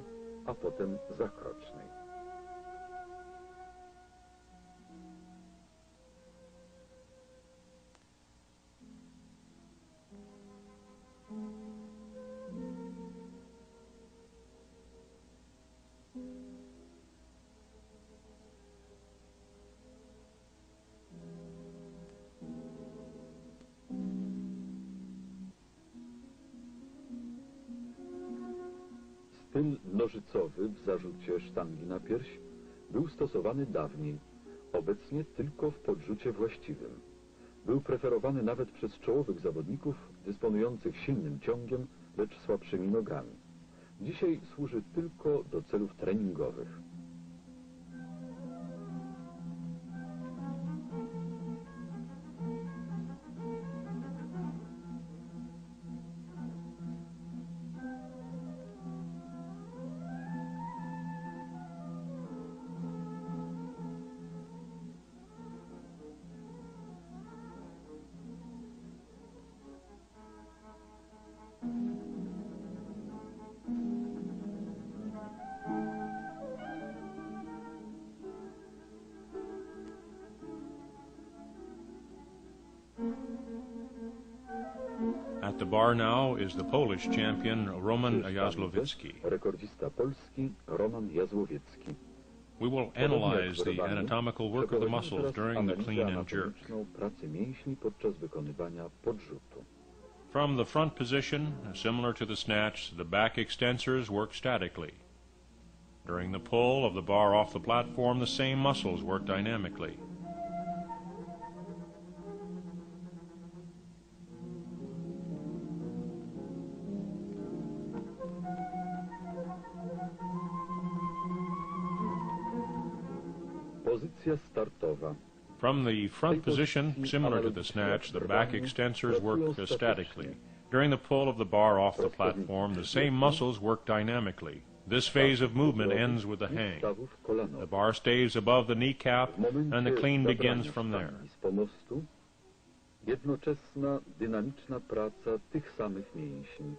a potem zakrocznej. Styl nożycowy w zarzucie sztangi na pierś był stosowany dawniej, obecnie tylko w podrzucie właściwym. Był preferowany nawet przez czołowych zawodników dysponujących silnym ciągiem, lecz słabszymi nogami. Dzisiaj służy tylko do celów treningowych. At the bar now is the Polish champion Roman Jazłowiecki. Rekordzista polski Roman Jazłowiecki. We will analyze the anatomical work of the muscles during the clean and jerk. Pracę mięśni podczas wykonywania podrzutu. From the front position, similar to the snatch, the back extensors work statically. During the pull of the bar off the platform, the same muscles work dynamically. Pozycja startowa. From the front position, similar to the snatch, the back extensors work statically. During the pull of the bar off the platform, the same muscles work dynamically. This phase of movement ends with the hang. The bar stays above the kneecap, and the clean begins from there. Z pomostu jednoczesna, dynamiczna praca tych samych mięśni.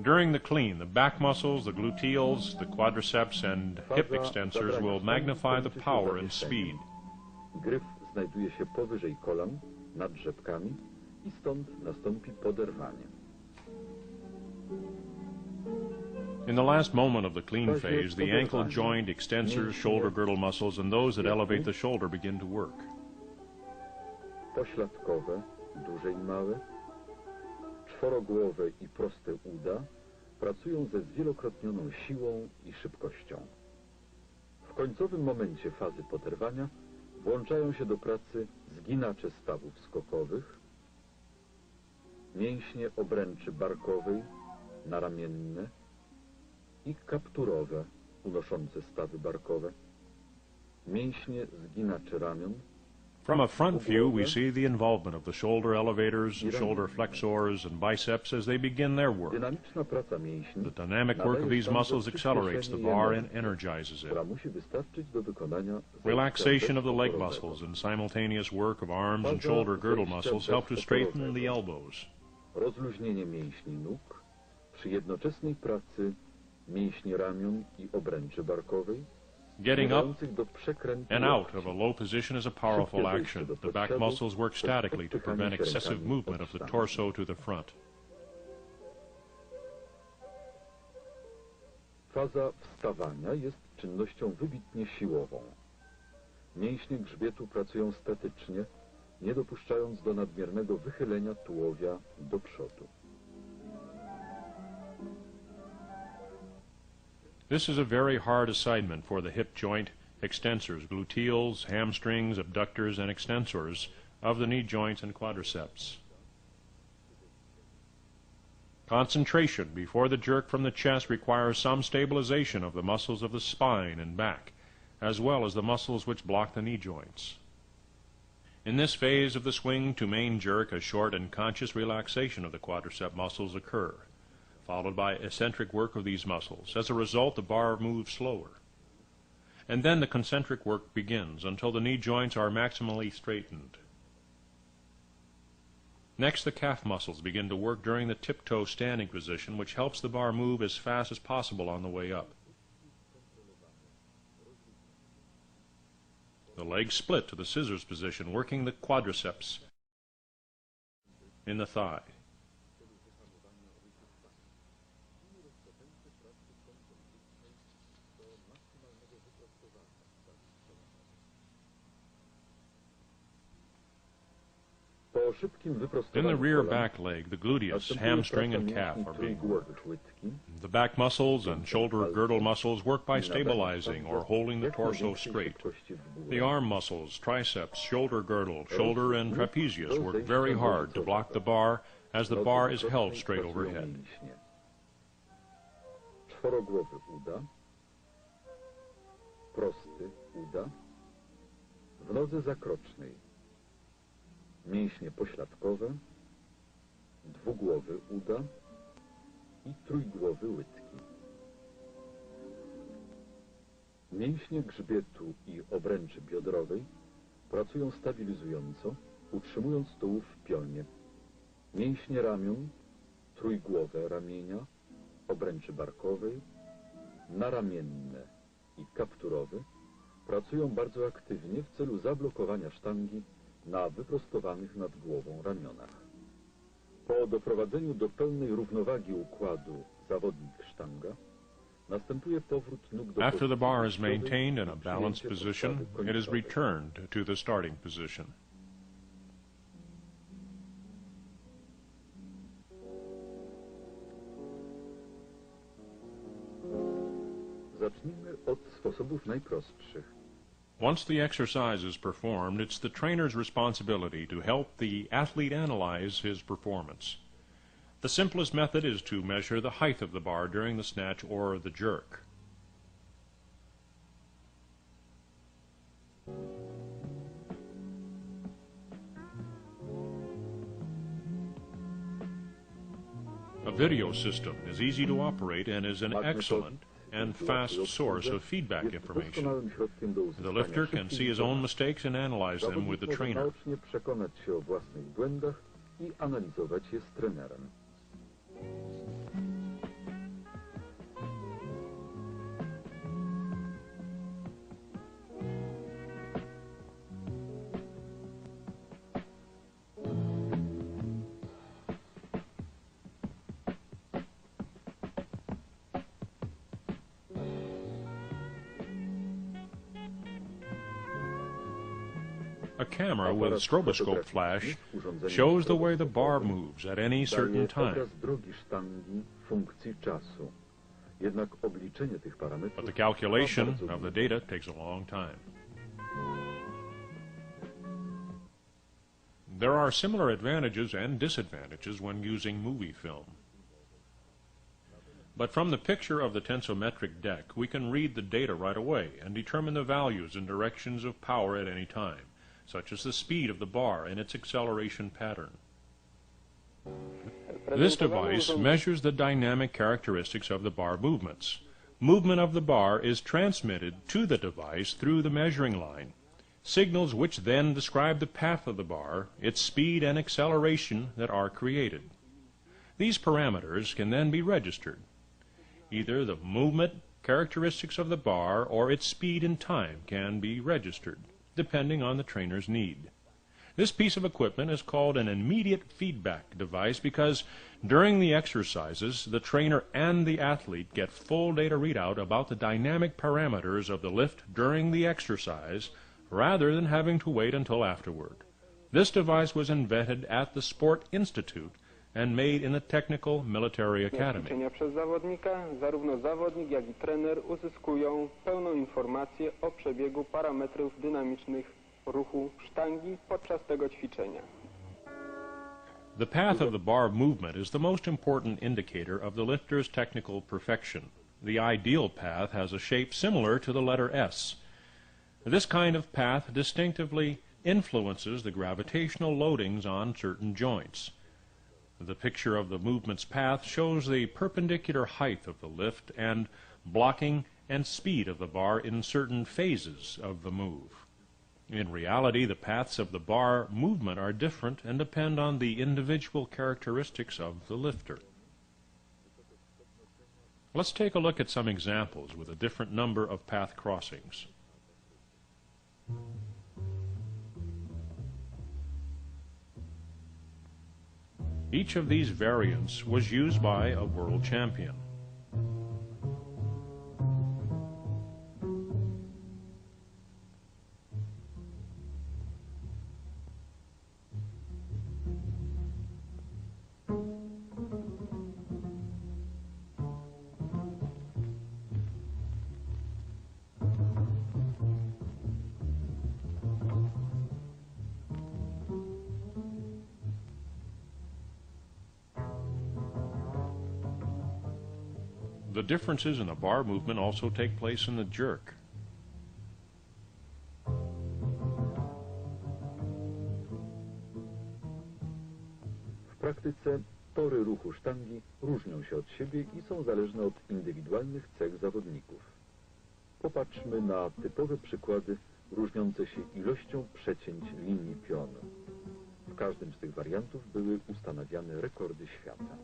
During the clean, the back muscles, the gluteals, the quadriceps, and hip extensors will magnify the power and speed. Gryf znajduje się powyżej kolan, nad rzepkami i stąd nastąpi poderwanie. In the last moment of the clean phase, the ankle joint, extensors, shoulder girdle muscles, and those that elevate the shoulder begin to work. Pośladkowe, duże i małe, czworogłowe i proste uda pracują ze zwielokrotnioną siłą i szybkością. W końcowym momencie fazy poderwania włączają się do pracy zginacze stawów skokowych, mięśnie obręczy barkowej, naramienne i kapturowe, unoszące stawy barkowe, mięśnie zginaczy ramion. From a front view, we see the involvement of the shoulder elevators, shoulder flexors, and biceps as they begin their work. Dynamiczna praca mięśni The dynamic work of these muscles accelerates the bar and energizes it. która musi wystarczyć do wykonania Relaxation of the leg muscles and simultaneous work of arms and shoulder girdle muscles help to straighten the elbows. Rozluźnienie mięśni nóg przy jednoczesnej pracy mięśni ramion i obręczy barkowej Getting up zmierzających do przekrętu and out łokci. of a low position is a powerful action. The back muscles work statically to prevent excessive movement of the torso to the front. Faza wstawania jest czynnością wybitnie siłową. Mięśnie grzbietu pracują statycznie, nie dopuszczając do nadmiernego wychylenia tułowia do przodu. This is a very hard assignment for the hip joint, extensors, gluteals, hamstrings, abductors, and extensors of the knee joints and quadriceps. Concentration before the jerk from the chest requires some stabilization of the muscles of the spine and back, as well as the muscles which block the knee joints. In this phase of the swing to main jerk, a short and conscious relaxation of the quadricep muscles occur, followed by eccentric work of these muscles. As a result, the bar moves slower. And then the concentric work begins until the knee joints are maximally straightened. Next, the calf muscles begin to work during the tiptoe standing position, which helps the bar move as fast as possible on the way up. The legs split to the scissors position, working the quadriceps in the thigh. Po szybkim In the wyprostowaniu rear kolan back leg, the gluteus, następuje hamstring, praca and calf mięśni are being trójgłowy łydki. The back muscles and shoulder girdle muscles work by stabilizing or holding the jak torso największej straight. szybkości w górę. The arm muscles, triceps, shoulder girdle, shoulder, and trapezius work very hard to block the bar as the bar is held straight overhead. Mięśnie. Czworogłowy uda, prosty uda, w nodze zakrocznej mięśnie pośladkowe, dwugłowy uda i trójgłowy łydki. Mięśnie grzbietu i obręczy biodrowej pracują stabilizująco, utrzymując tułów w pionie. Mięśnie ramion, trójgłowe ramienia, obręczy barkowej, naramienne i kapturowe pracują bardzo aktywnie w celu zablokowania sztangi na wyprostowanych nad głową ramionach. Po doprowadzeniu do pełnej równowagi układu zawodnik-sztanga następuje powrót nóg do After the bar is pozycji maintained in a i balanced przyjęcie position, podstawy it is końcowej. returned to the starting position. Zacznijmy od sposobów najprostszych. Once the exercise is performed, it's the trainer's responsibility to help the athlete analyze his performance. The simplest method is to measure the height of the bar during the snatch or the jerk. A video system is easy to operate and is an excellent and fast source of feedback Jest information. doskonałym środkiem do uzyskania The lifter can szybkich see his own informacji. mistakes and analyze them with the Zawodnik może trainer. naocznie przekonać się o własnych błędach i analizować je z trenerem. A camera with a stroboscope flash shows the way the bar moves at any certain Daje time. obraz drogi sztangi funkcji czasu. Jednak obliczenie tych parametrów But the calculation trwa bardzo of the długo. data takes a long time. There are similar advantages and disadvantages when using movie film. But from the picture of the tensometric deck, we can read the data right away and determine the values and directions of power at any time. such as the speed of the bar and its acceleration pattern. This device measures the dynamic characteristics of the bar movements. Movement of the bar is transmitted to the device through the measuring line, signals which then describe the path of the bar, its speed and acceleration that are created. These parameters can then be registered. Either the movement characteristics of the bar or its speed and time can be registered, depending on the trainer's need. This piece of equipment is called an immediate feedback device because during the exercises, the trainer and the athlete get full data readout about the dynamic parameters of the lift during the exercise, rather than having to wait until afterward. This device was invented at the Sport Institute and made in the Technical Military Academy. Ćwiczenia przez zawodnika, zarówno zawodnik, jak i trener uzyskują pełną informację o przebiegu parametrów dynamicznych ruchu sztangi podczas tego ćwiczenia. The path of the bar movement is the most important indicator of the lifter's technical perfection. The ideal path has a shape similar to the letter S. This kind of path distinctively influences the gravitational loadings on certain joints. The picture of the movement's path shows the perpendicular height of the lift and blocking and speed of the bar in certain phases of the move. In reality, the paths of the bar movement are different and depend on the individual characteristics of the lifter. Let's take a look at some examples with a different number of path crossings. Each of these variants was used by a world champion. The differences in the bar movement also take place in the jerk. W praktyce tory ruchu sztangi różnią się od siebie i są zależne od indywidualnych cech zawodników. Popatrzmy na typowe przykłady różniące się ilością przecięć linii pionu. W każdym z tych wariantów były ustanawiane rekordy świata.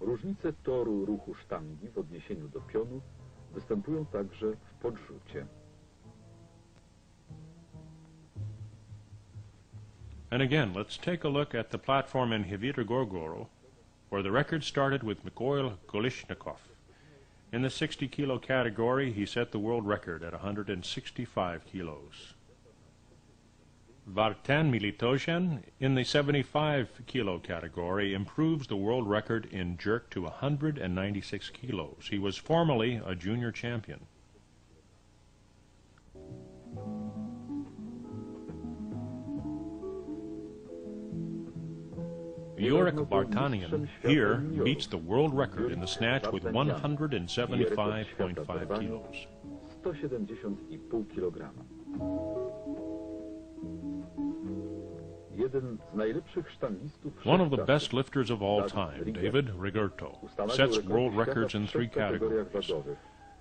Różnice toru ruchu sztangi w odniesieniu do pionu występują także w podrzucie. And again, let's take a look at the platform in Hvitogorgoro, where the record started with Mikhail Kolishnikov. In the 60 kilo category, he set the world record at 165 kilos. Vartan Militosyan, in the 75 kilo category, improves the world record in jerk to 196 kilos. He was formerly a junior champion. Yurick Vartanian here beats the world record in the snatch with 175.5 kilos. 170,5 kg. Jeden z najlepszych sztangistów One of the wszechczasów, best lifters of all time, David Rigoberto, sets world records in 3 categories.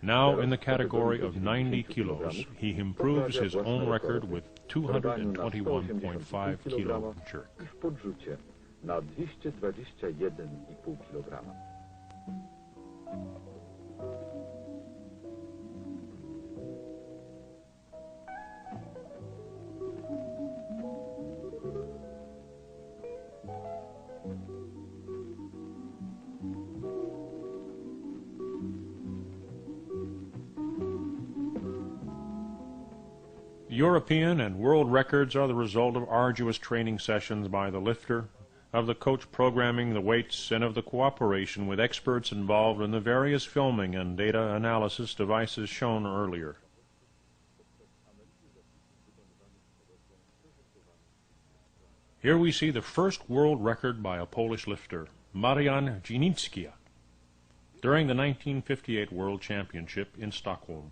Now in the category of 90 kilos, he improves his own record with 221.5 kilo jerk. I w podrzucie na 221,5 kg. European and world records are the result of arduous training sessions by the lifter, of the coach programming the weights, and of the cooperation with experts involved in the various filming and data analysis devices shown earlier. Here we see the first world record by a Polish lifter, Marian Ginicki, during the 1958 World Championship in Stockholm.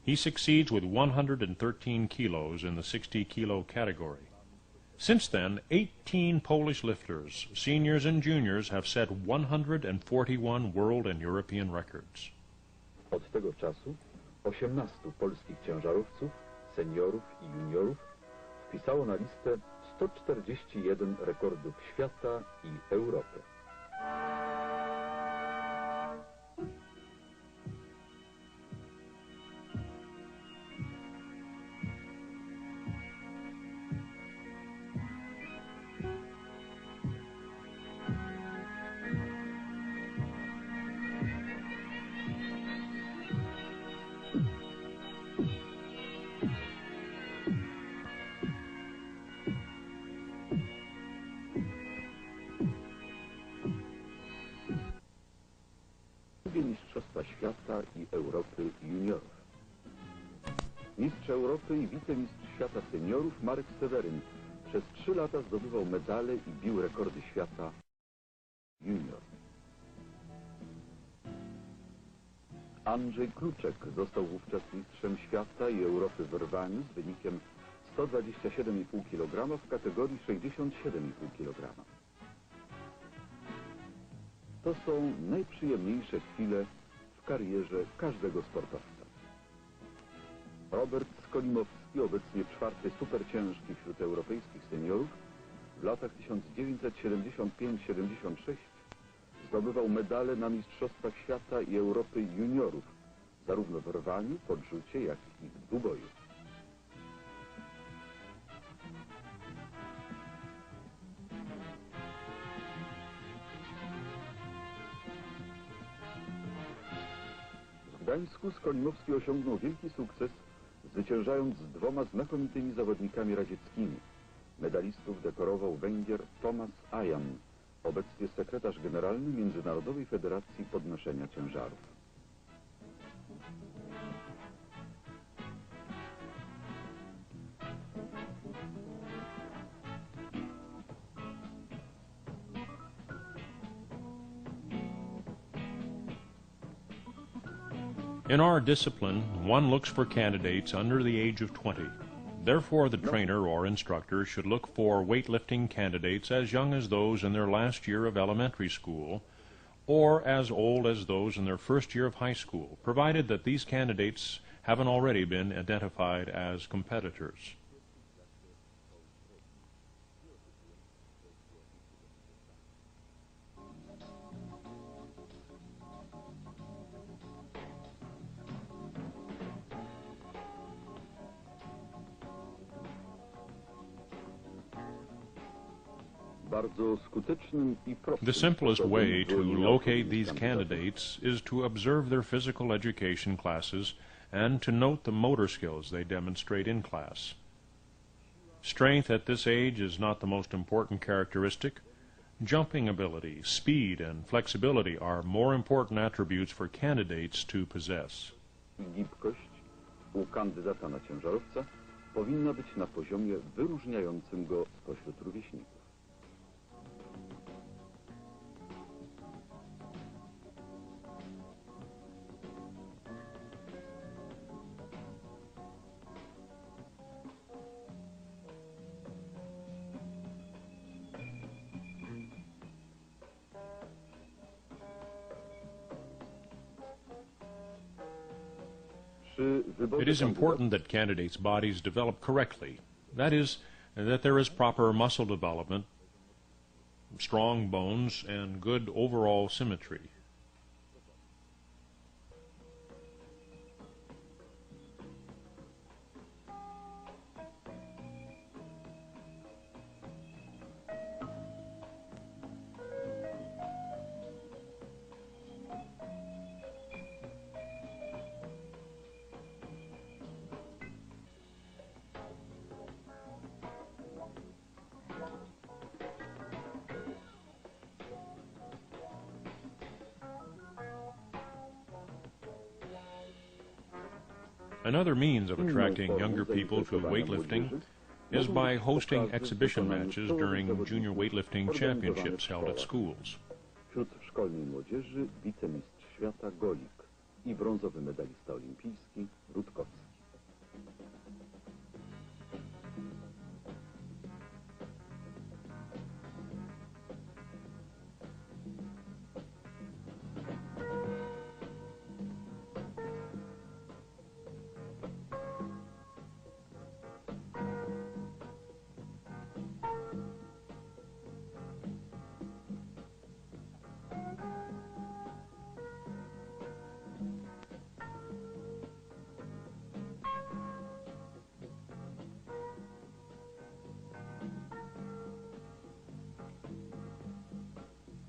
He succeeds with 113 kilos in the 60-kilo category. Since then, 18 Polish lifters, seniors and juniors, have set 141 world and European records. Od tego czasu 18 polskich ciężarowców, seniorów i juniorów wpisało na listę 141 rekordów świata i Europy. Mistrzostwa świata i Europy juniorów. Mistrz Europy i wicemistrz świata seniorów Marek Seweryn przez 3 lata zdobywał medale i bił rekordy świata junior. Andrzej Kluczek został wówczas mistrzem świata i Europy w rwaniu z wynikiem 127,5 kg w kategorii 67,5 kg. To są najprzyjemniejsze chwile w karierze każdego sportowca. Robert Skolimowski, obecnie 4. superciężki wśród europejskich seniorów, w latach 1975-76 zdobywał medale na Mistrzostwach Świata i Europy juniorów, zarówno w rwaniu, podrzucie, jak i w dwuboju. W Gdańsku Skolimowski osiągnął wielki sukces, zwyciężając z 2 znakomitymi zawodnikami radzieckimi. Medalistów dekorował Węgier Tomasz Ajan, obecnie sekretarz generalny Międzynarodowej Federacji Podnoszenia Ciężarów. In our discipline, one looks for candidates under the age of 20. Therefore, the trainer or instructor should look for weightlifting candidates as young as those in their last year of elementary school, or as old as those in their first year of high school, provided that these candidates haven't already been identified as competitors. The simplest way to locate these candidates is to observe their physical education classes and to note the motor skills they demonstrate in class. Strength at this age is not the most important characteristic. Jumping ability, speed, and flexibility are more important attributes for candidates to possess. Gibkość u kandydata na ciężarowca powinna być na poziomie wyróżniającym go spośród rówieśników. It is important that candidates' bodies develop correctly. That is, that there is proper muscle development, strong bones, and good overall symmetry. Another means of attracting younger people to weightlifting is by hosting exhibition matches during junior weightlifting championships held at schools. Wśród szkolnej młodzieży wicemistrz świata Golik i brązowy medalista olimpijski Rutkowski.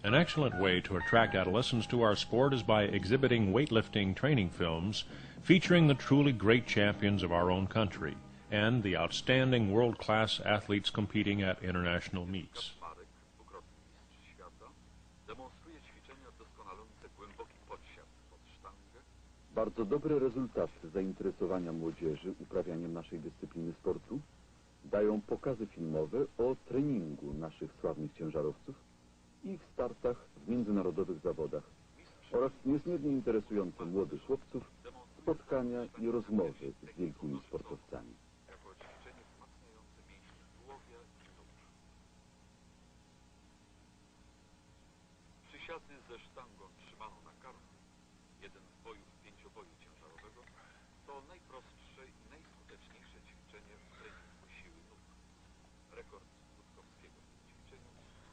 An excellent way to attract adolescents to our sport is by exhibiting weightlifting training films featuring the truly great champions of our own country and the outstanding world-class athletes competing at international meets. Bardzo dobre rezultaty zainteresowania młodzieży uprawianiem naszej dyscypliny sportu dają pokazy filmowe o treningu naszych sławnych ciężarowców i ich startach w międzynarodowych zawodach oraz niezmiernie interesujące młodych chłopców spotkania i rozmowy z wielkimi sportowcami. Przysiady ze sztangą trzymaną na karku, jeden z bojów pięcioboju ciężarowego, to najprostsze i najskuteczniejsze ćwiczenie w treningu siły nóg. Rekord Rutkowskiego w tym ćwiczeniu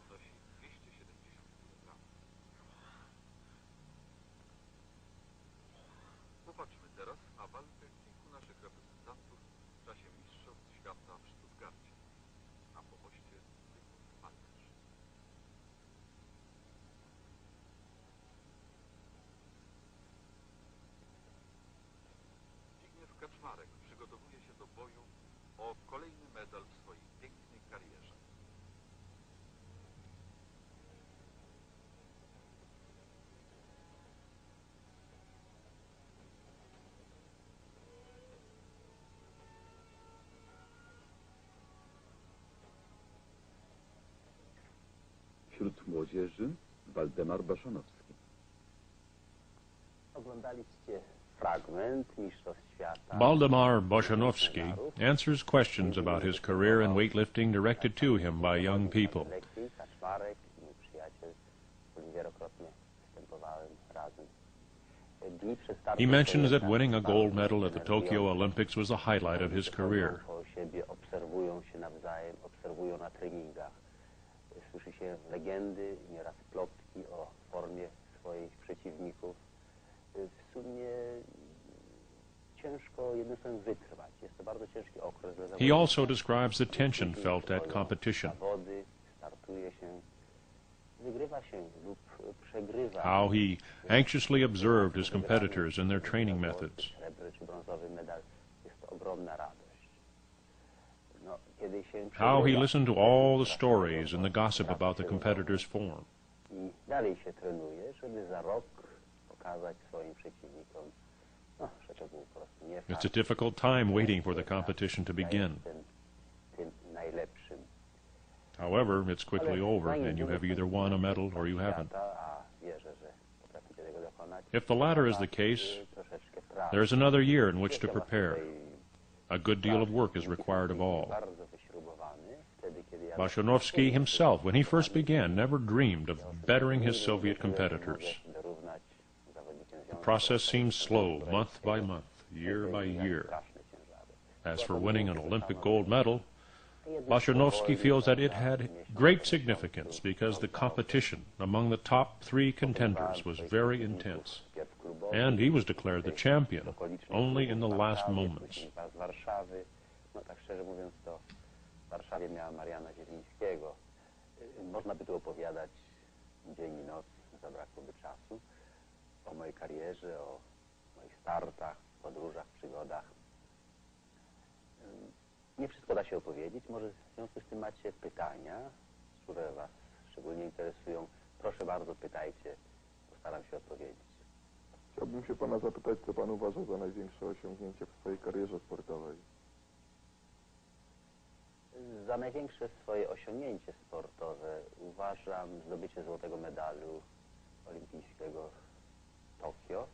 wynosi 270 kg. Popatrzmy teraz na walkę kilku naszych reprezentantów w czasie Mistrzostw Świata w Stuttgarcie. Na pomoście Kaczmarek przygotowuje się do boju o kolejny medal w swojej pięknej karierze. Wśród młodzieży Waldemar Baszanowski. Oglądaliście fragment Mistrzostw Świata. Waldemar Boshanowski answers questions about his career in weightlifting directed to him by young people. Kaczmarek, mój przyjaciel, z którym wielokrotnie występowałem razem. He mentions that winning a gold medal at the Tokyo Olympics was the highlight of his career. Obserwują się nawzajem, obserwują na treningach. Słyszy się legendy, nieraz plotki o formie swoich przeciwników. W sumie ciężko jednym słowem wytrwać. Jest to bardzo ciężki okres dla zawodników. He also describes the tension felt at competition. Zawody, startuje się, wygrywa się lub przegrywa. How he anxiously observed his competitors and their training methods. Srebrny czy brązowy medal, jest to ogromna radość. No, kiedy się How he przegrywa, listened to all the stories and the gossip about the competitors' form. I dalej się trenuje, żeby za rok pokazać swoim przeciwnikom, no, że to był po prostu nie It's a difficult time waiting for the competition to begin. tym najlepszym. However, it's quickly over, and you have either won a medal or you haven't. A wierzę, że potraficie tego dokonać. If the latter is the case, Troszeczkę pracy. there is another year in which to prepare. A good deal of work is required of all. Bardzo wyśrubowany. Wtedy, kiedy ja Boshanowski himself, when he first began, never dreamed of bettering his Soviet competitors. dorównać zawodnikiem The process seems slow, month by month. year by year. Straszne ciężary. As for winning an Olympic gold medal, Baszanowski feels that it had great significance because the competition among the top 3 contenders was very intense, and he was declared the champion only in the last moments. Z Warszawy, no tak szczerze mówiąc, to w Warszawie miała Mariana Zielińskiego. Można by tu opowiadać dzień i noc, zabrakłoby czasu, o mojej karierze, o moich startach, podróżach, przygodach. Nie wszystko da się opowiedzieć. Może w związku z tym macie pytania, które Was szczególnie interesują. Proszę bardzo, pytajcie. Postaram się odpowiedzieć. Chciałbym się pana zapytać, co pan uważa za największe osiągnięcie w swojej karierze sportowej? Za największe swoje osiągnięcie sportowe uważam zdobycie złotego medalu olimpijskiego w Tokio.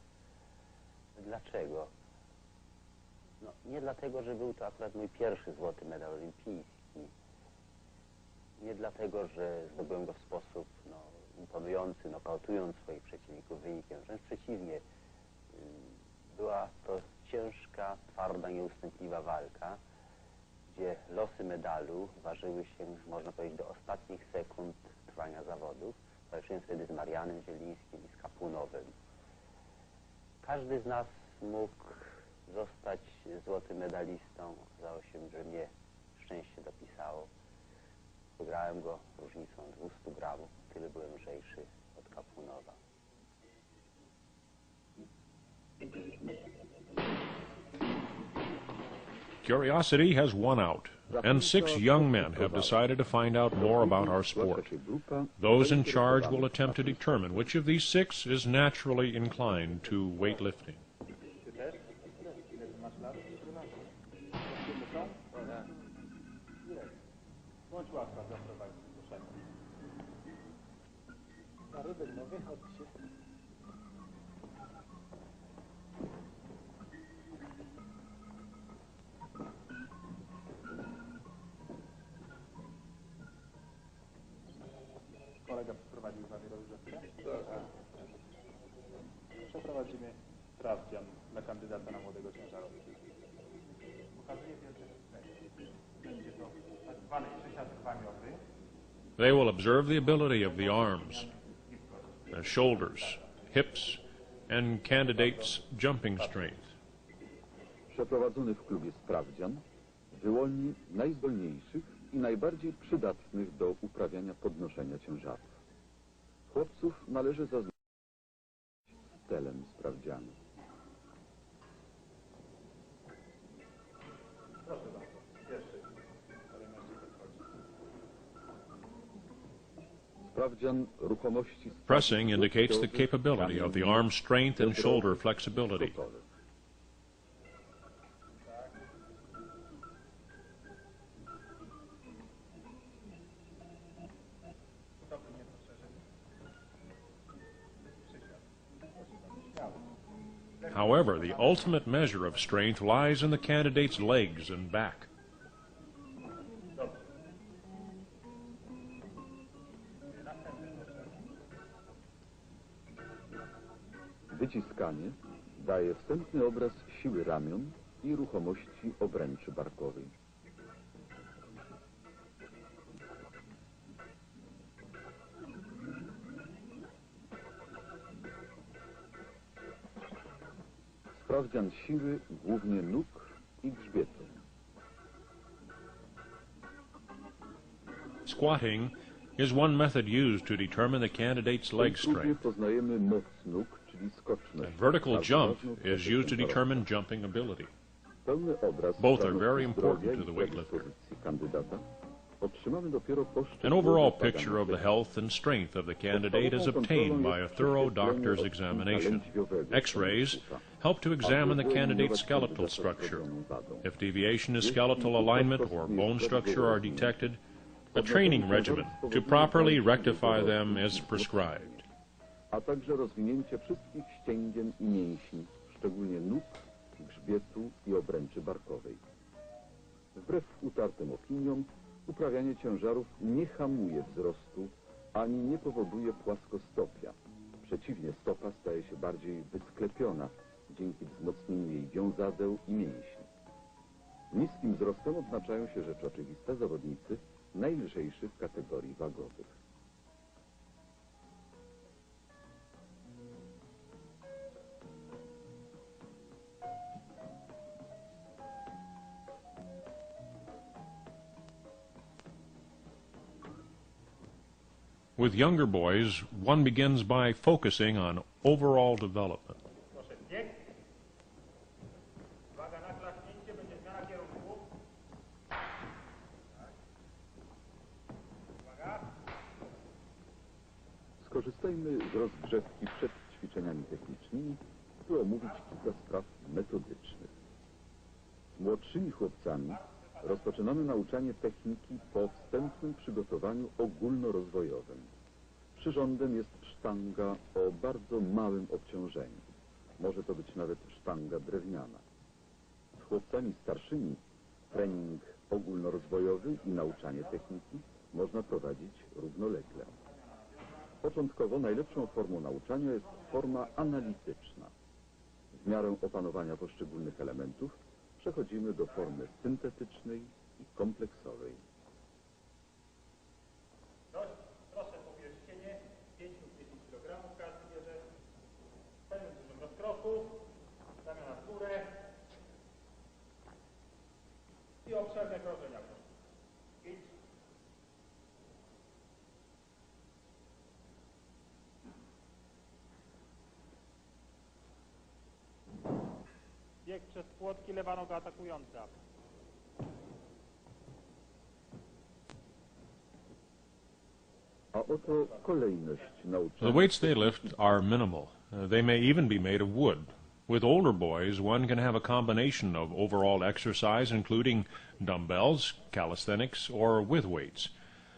Dlaczego? No, nie dlatego, że był to akurat mój pierwszy złoty medal olimpijski. Nie dlatego, że zdobyłem go w sposób imponujący, nokautując swoich przeciwników wynikiem. Wręcz przeciwnie. Była to ciężka, twarda, nieustępliwa walka, gdzie losy medalu ważyły się, można powiedzieć, do ostatnich sekund trwania zawodów. Walczyłem wtedy z Marianem Zielińskim i z Kapunowym. Każdy z nas mógł zostać złotym medalistą. Okazało się, że mnie szczęście dopisało. Wygrałem go różnicą 200 gramów. Tyle byłem lżejszy od Kapunowa. Curiosity has won out, and 6 young men have decided to find out more about our sport. Those in charge will attempt to determine which of these 6 is naturally inclined to weightlifting. Kolega przeprowadził z nami rozgrzewkę? Tak. Przeprowadzimy sprawdzian dla kandydata na młodego ciężarowca. Pokazuję pierwszy tekst. Będzie to tak zwany przysiad rwaniowy. They will observe the ability of the arms, shoulders, hips, and candidates' jumping strength. Przeprowadzony w klubie sprawdzian wyłoni najzdolniejszych i najbardziej przydatnych do uprawiania podnoszenia ciężarów. Chłopców należy zaznaczyć celem sprawdzianu. Proszę bardzo, pierwszy. Sprawdzian ruchomości. Pressing indicates the capability of the arm strength and shoulder flexibility. However, the ultimate measure of strength lies in the candidate's legs and back. Wyciskanie daje wstępny obraz siły ramion i ruchomości obręczy barkowej. Sprawdzian siły głównie nóg i grzbietu. Squatting is one method used to determine the candidate's leg strength. Poznajemy moc nóg, czyli skoczność. And vertical jump is used to determine jumping ability. Pełny obraz Both are very important to the weightlifter. Kandydata otrzymamy dopiero po An overall picture of the health and strength of the candidate is obtained by a thorough doctor's examination. X-rays help to examine the candidate's skeletal structure. If deviation in skeletal alignment or bone structure are detected, a training regimen to properly rectify them is prescribed. A także rozwinięcie wszystkich ścięgien i mięśni, szczególnie nóg, grzbietu i obręczy barkowej. Wbrew utartym opiniom, uprawianie ciężarów nie hamuje wzrostu ani nie powoduje płaskostopia. Przeciwnie, stopa staje się bardziej wysklepiona dzięki wzmocnieniu jej wiązania. krzadeł i mięśni. Niskim wzrostem odznaczają się rzecz oczywista zawodnicy najlżejszych kategorii wagowych. With younger boys, one begins by focusing on overall development. Proszę, bieg. Uwaga na klaśnięcie, będzie zmiana kierunku. Tak. Uwaga. Skorzystajmy z rozgrzewki przed ćwiczeniami technicznymi, by omówić kilka spraw metodycznych. Z młodszymi chłopcami rozpoczynamy nauczanie techniki po wstępnym przygotowaniu ogólnorozwojowym. Przyrządem jest sztanga o bardzo małym obciążeniu. Może to być nawet sztanga drewniana. Z chłopcami starszymi trening ogólnorozwojowy i nauczanie techniki można prowadzić równolegle. Początkowo najlepszą formą nauczania jest forma analityczna. W miarę opanowania poszczególnych elementów przechodzimy do formy syntetycznej i kompleksowej. Proszę po pierścienie, 5 lub 10 kg, każdy bierze. Stoimy w dużym rozkroku, ramiona w górę i obszerne krążenia. 5. Bieg przez płotki, lewa noga atakująca. A oto kolejność nauczania. The weights they lift are minimal. They may even be made of wood. With older boys, one can have a combination of overall exercise, including dumbbells, calisthenics, or with weights.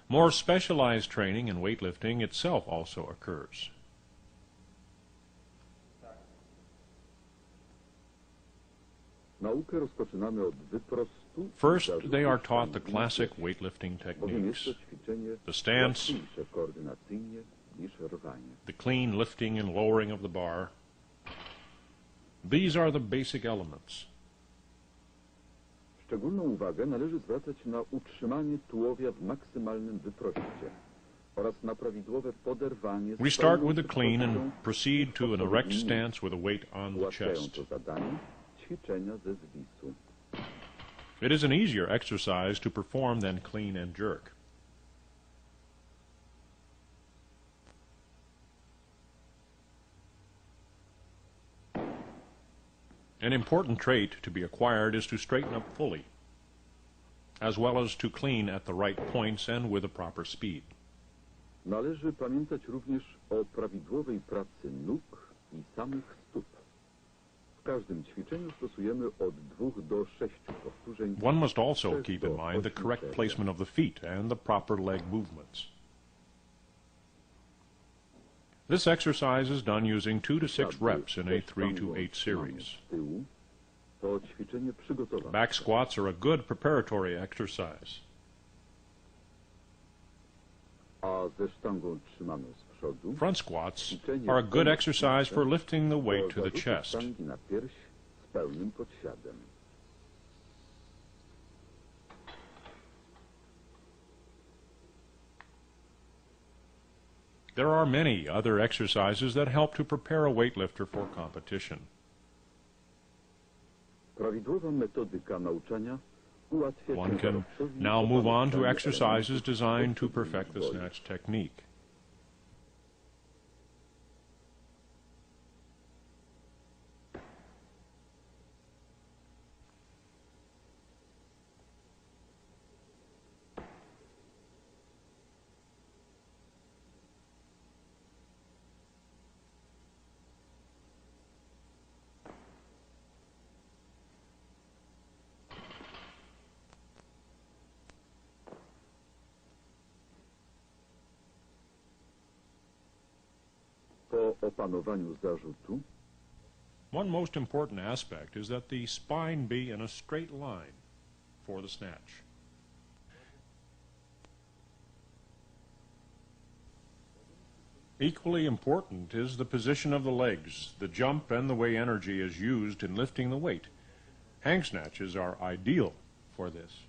More specialized training in weightlifting itself also occurs. Naukę rozpoczynamy od wyprostu. First, they are taught the classic weightlifting Bowiem jest techniques, to ćwiczenie the stance, łatwiejsze koordynacyjnie niż rwanie. the clean lifting and lowering of the bar. These are the basic elements. Szczególną uwagę należy zwracać na utrzymanie tułowia w maksymalnym wyproście oraz na prawidłowe poderwanie. We start with the clean and proceed to an erect stance with a weight on the Ułatwiają chest. to zadanie ćwiczenia ze zwisu. It is an easier exercise to perform than clean and jerk. An important trait to be acquired is to straighten up fully, as well as to clean at the right points and with a proper speed. Należy pamiętać również o prawidłowej pracy nóg i samych stóp. W każdym ćwiczeniu stosujemy od 2 do 6 powtórzeń. One must also 6 keep do in mind the 8 correct serii. placement of the feet and the proper leg movements. This exercise is done using 2 to 6 reps in a 3 to 8 series. Z tyłu to ćwiczenie przygotowane. Back squats are a good preparatory exercise. A ze sztangą trzymaną z przodu. Front squats are a good exercise for lifting the weight to the zarzutu chest. sztangi na pierś z pełnym podsiadem. There are many other exercises that help to prepare a weightlifter for competition. Prawidłowa metodyka nauczania ułatwia One can ciężarowcowi now move on to opanowanie exercises elementów designed to poszczególnych perfect the bojów. snatch technique. Po opanowaniu zarzutu One most important aspect is that the spine be in a straight line for the snatch. Equally important is the position of the legs, the jump, and the way energy is used in lifting the weight. Hang snatches are ideal for this.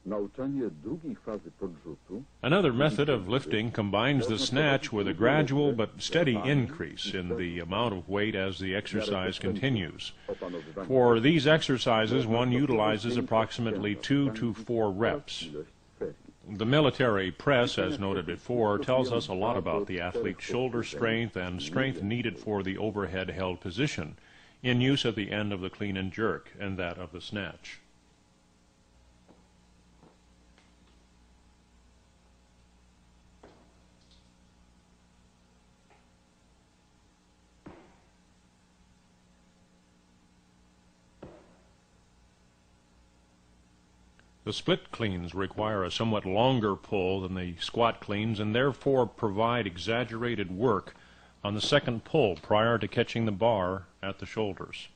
Nauczanie drugiej fazy podrzutu Another method of lifting combines the snatch with a gradual but steady increase in the amount of weight as the exercise continues. For these exercises, one utilizes approximately 2 to 4 reps. The military press, as noted before, tells us a lot about the athlete's shoulder strength and strength needed for the overhead held position in use at the end of the clean and jerk and that of the snatch. The split cleans require a somewhat longer pull than the squat cleans and therefore provide exaggerated work on the second pull prior to catching the bar at the shoulders.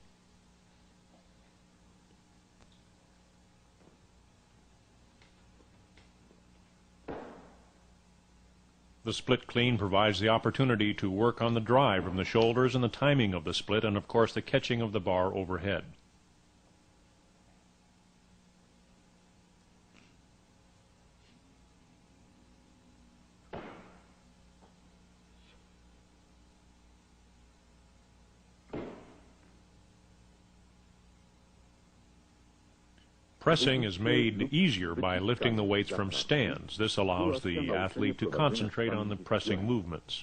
The split clean provides the opportunity to work on the drive from the shoulders and the timing of the split and of course the catching of the bar overhead. Pressing is made easier by lifting the weights from stands. This allows the athlete to concentrate on the pressing movements.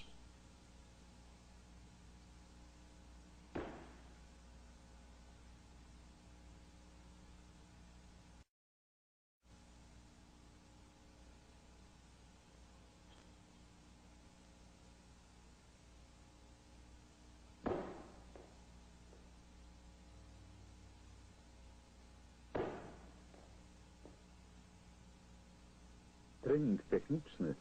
Trening techniczny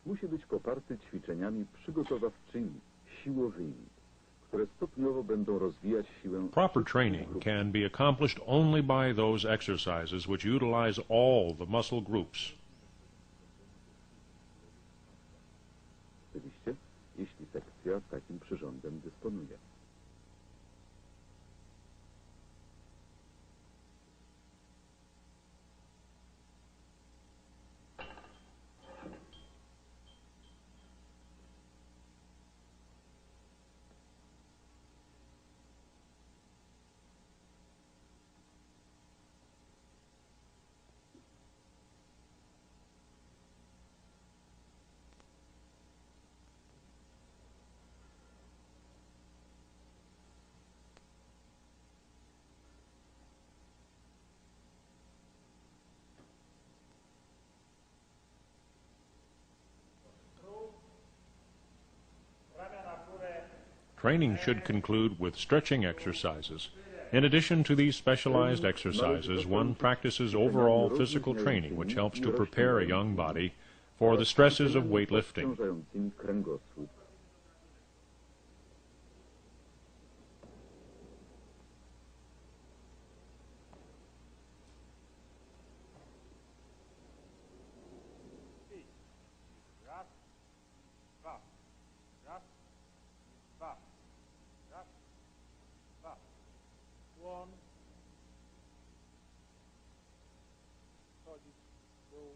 musi być poparty ćwiczeniami przygotowawczymi, siłowymi, które stopniowo będą rozwijać siłę. Proper training can be accomplished only by those exercises which utilize all the muscle groups. Oczywiście, jeśli sekcja takim przyrządem dysponuje. Training should conclude with stretching exercises. In addition to these specialized exercises, one practices overall physical training, which helps to prepare a young body for the stresses of weightlifting. Raz, dwa, raz, dwa, raz, dwa. Skłon. Chodzić w dół,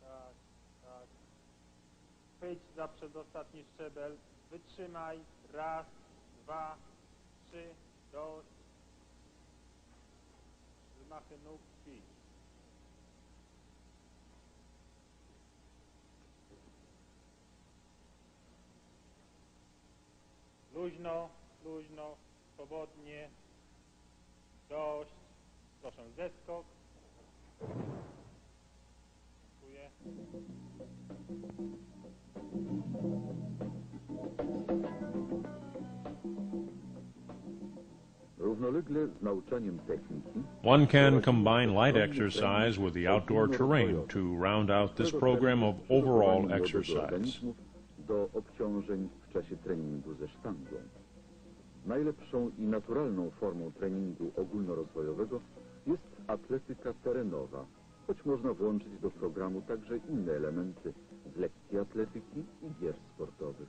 tak, tak. Wyjdź za przedostatni szczebel. Wytrzymaj. Raz, dwa, trzy, dość. Wymachy nóg, ćwicz. Luźno, luźno, swobodnie. Dość. Proszę, zeskok. Dziękuję. Równolegle z nauczaniem techniki One can combine light exercise with the outdoor terrain to round out this program of overall exercise. do obciążeń w czasie treningu ze sztangą. Najlepszą i naturalną formą treningu ogólnorozwojowego jest atletyka terenowa, choć można włączyć do programu także inne elementy z lekkiej atletyki i gier sportowych.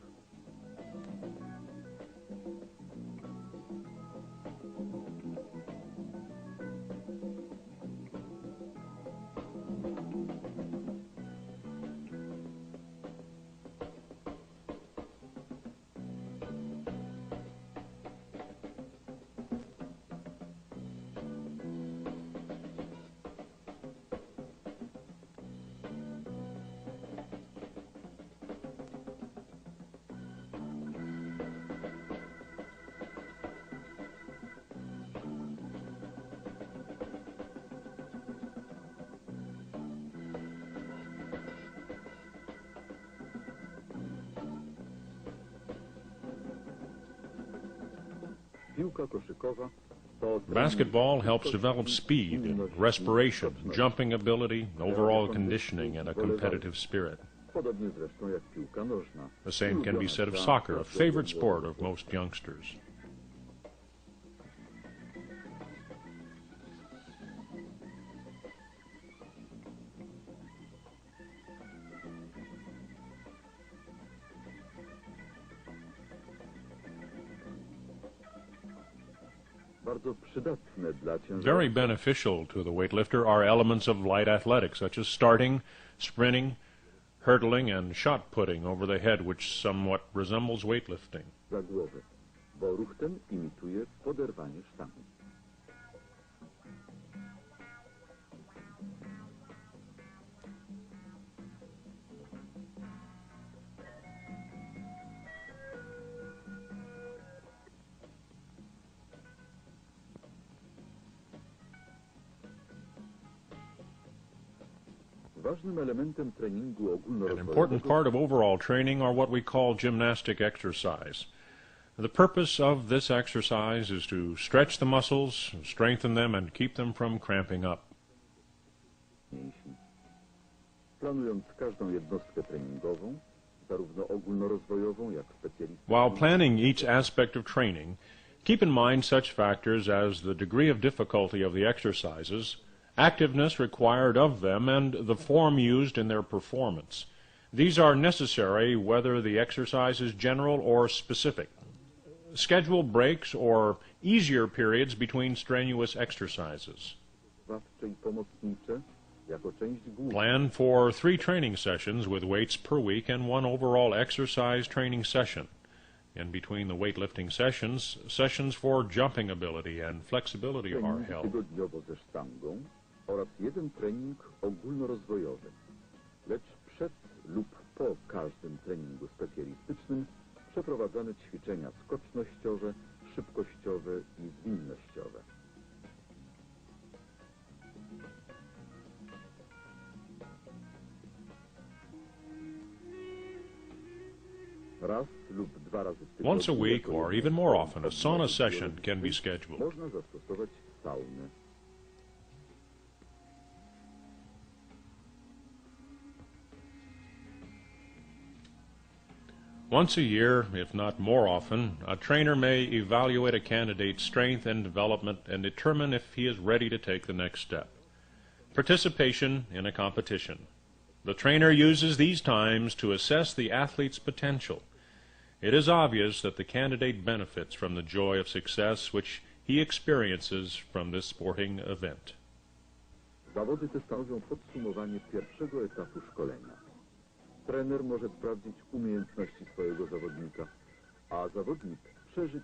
Piłka koszykowa to Basketball helps develop speed and respiration, jumping ability, overall conditioning, and a competitive spirit. Podobnie zresztą jak piłka nożna. The same can be said of soccer, a favorite sport of most youngsters. Bardzo przydatne dla Very beneficial to the weightlifter are elements of light athletics, such as starting, sprinting, hurdling, and shot putting over the head, which somewhat resembles weightlifting. za głowę, bo ruch ten imituje poderwanie sztangi. Ważnym elementem treningu An ogólnorozwojowego important part of overall training are what we call gymnastic exercise. The purpose of this exercise is to stretch the muscles, strengthen them, and keep them from cramping up. mięśni. Planując każdą jednostkę treningową, zarówno ogólnorozwojową, jak specjalistyczną, While planning each aspect of training, keep in mind such factors as the degree of difficulty of the exercises, activeness required of them, and the form used in their performance. These are necessary whether the exercise is general or specific. Schedule breaks or easier periods between strenuous exercises. zachowawcze i pomocnicze, jako część główna. Plan for 3 training sessions with weights per week and 1 overall exercise training session. In between the weightlifting sessions, sessions for jumping ability and flexibility are Trening held. tygodniowo ze sztangą oraz jeden trening ogólnorozwojowy. Lecz przed lub po każdym treningu specjalistycznym przeprowadzane ćwiczenia skocznościowe, szybkościowe i zwinnościowe. Raz lub dwa razy w tygodniu, Once a week jako or jedną even z more form often, a sauna odnowy session can be biologicznej scheduled. Można zastosować saunę. Once a year, if not more often, a trainer may evaluate a candidate's strength and development and determine if he is ready to take the next step. Participation in a competition. The trainer uses these times to assess the athlete's potential. It is obvious that the candidate benefits from the joy of success which he experiences from this sporting event. Zawody te stanowią podsumowanie pierwszego etapu szkolenia. Trener może sprawdzić umiejętności swojego zawodnika, a zawodnik przeżyć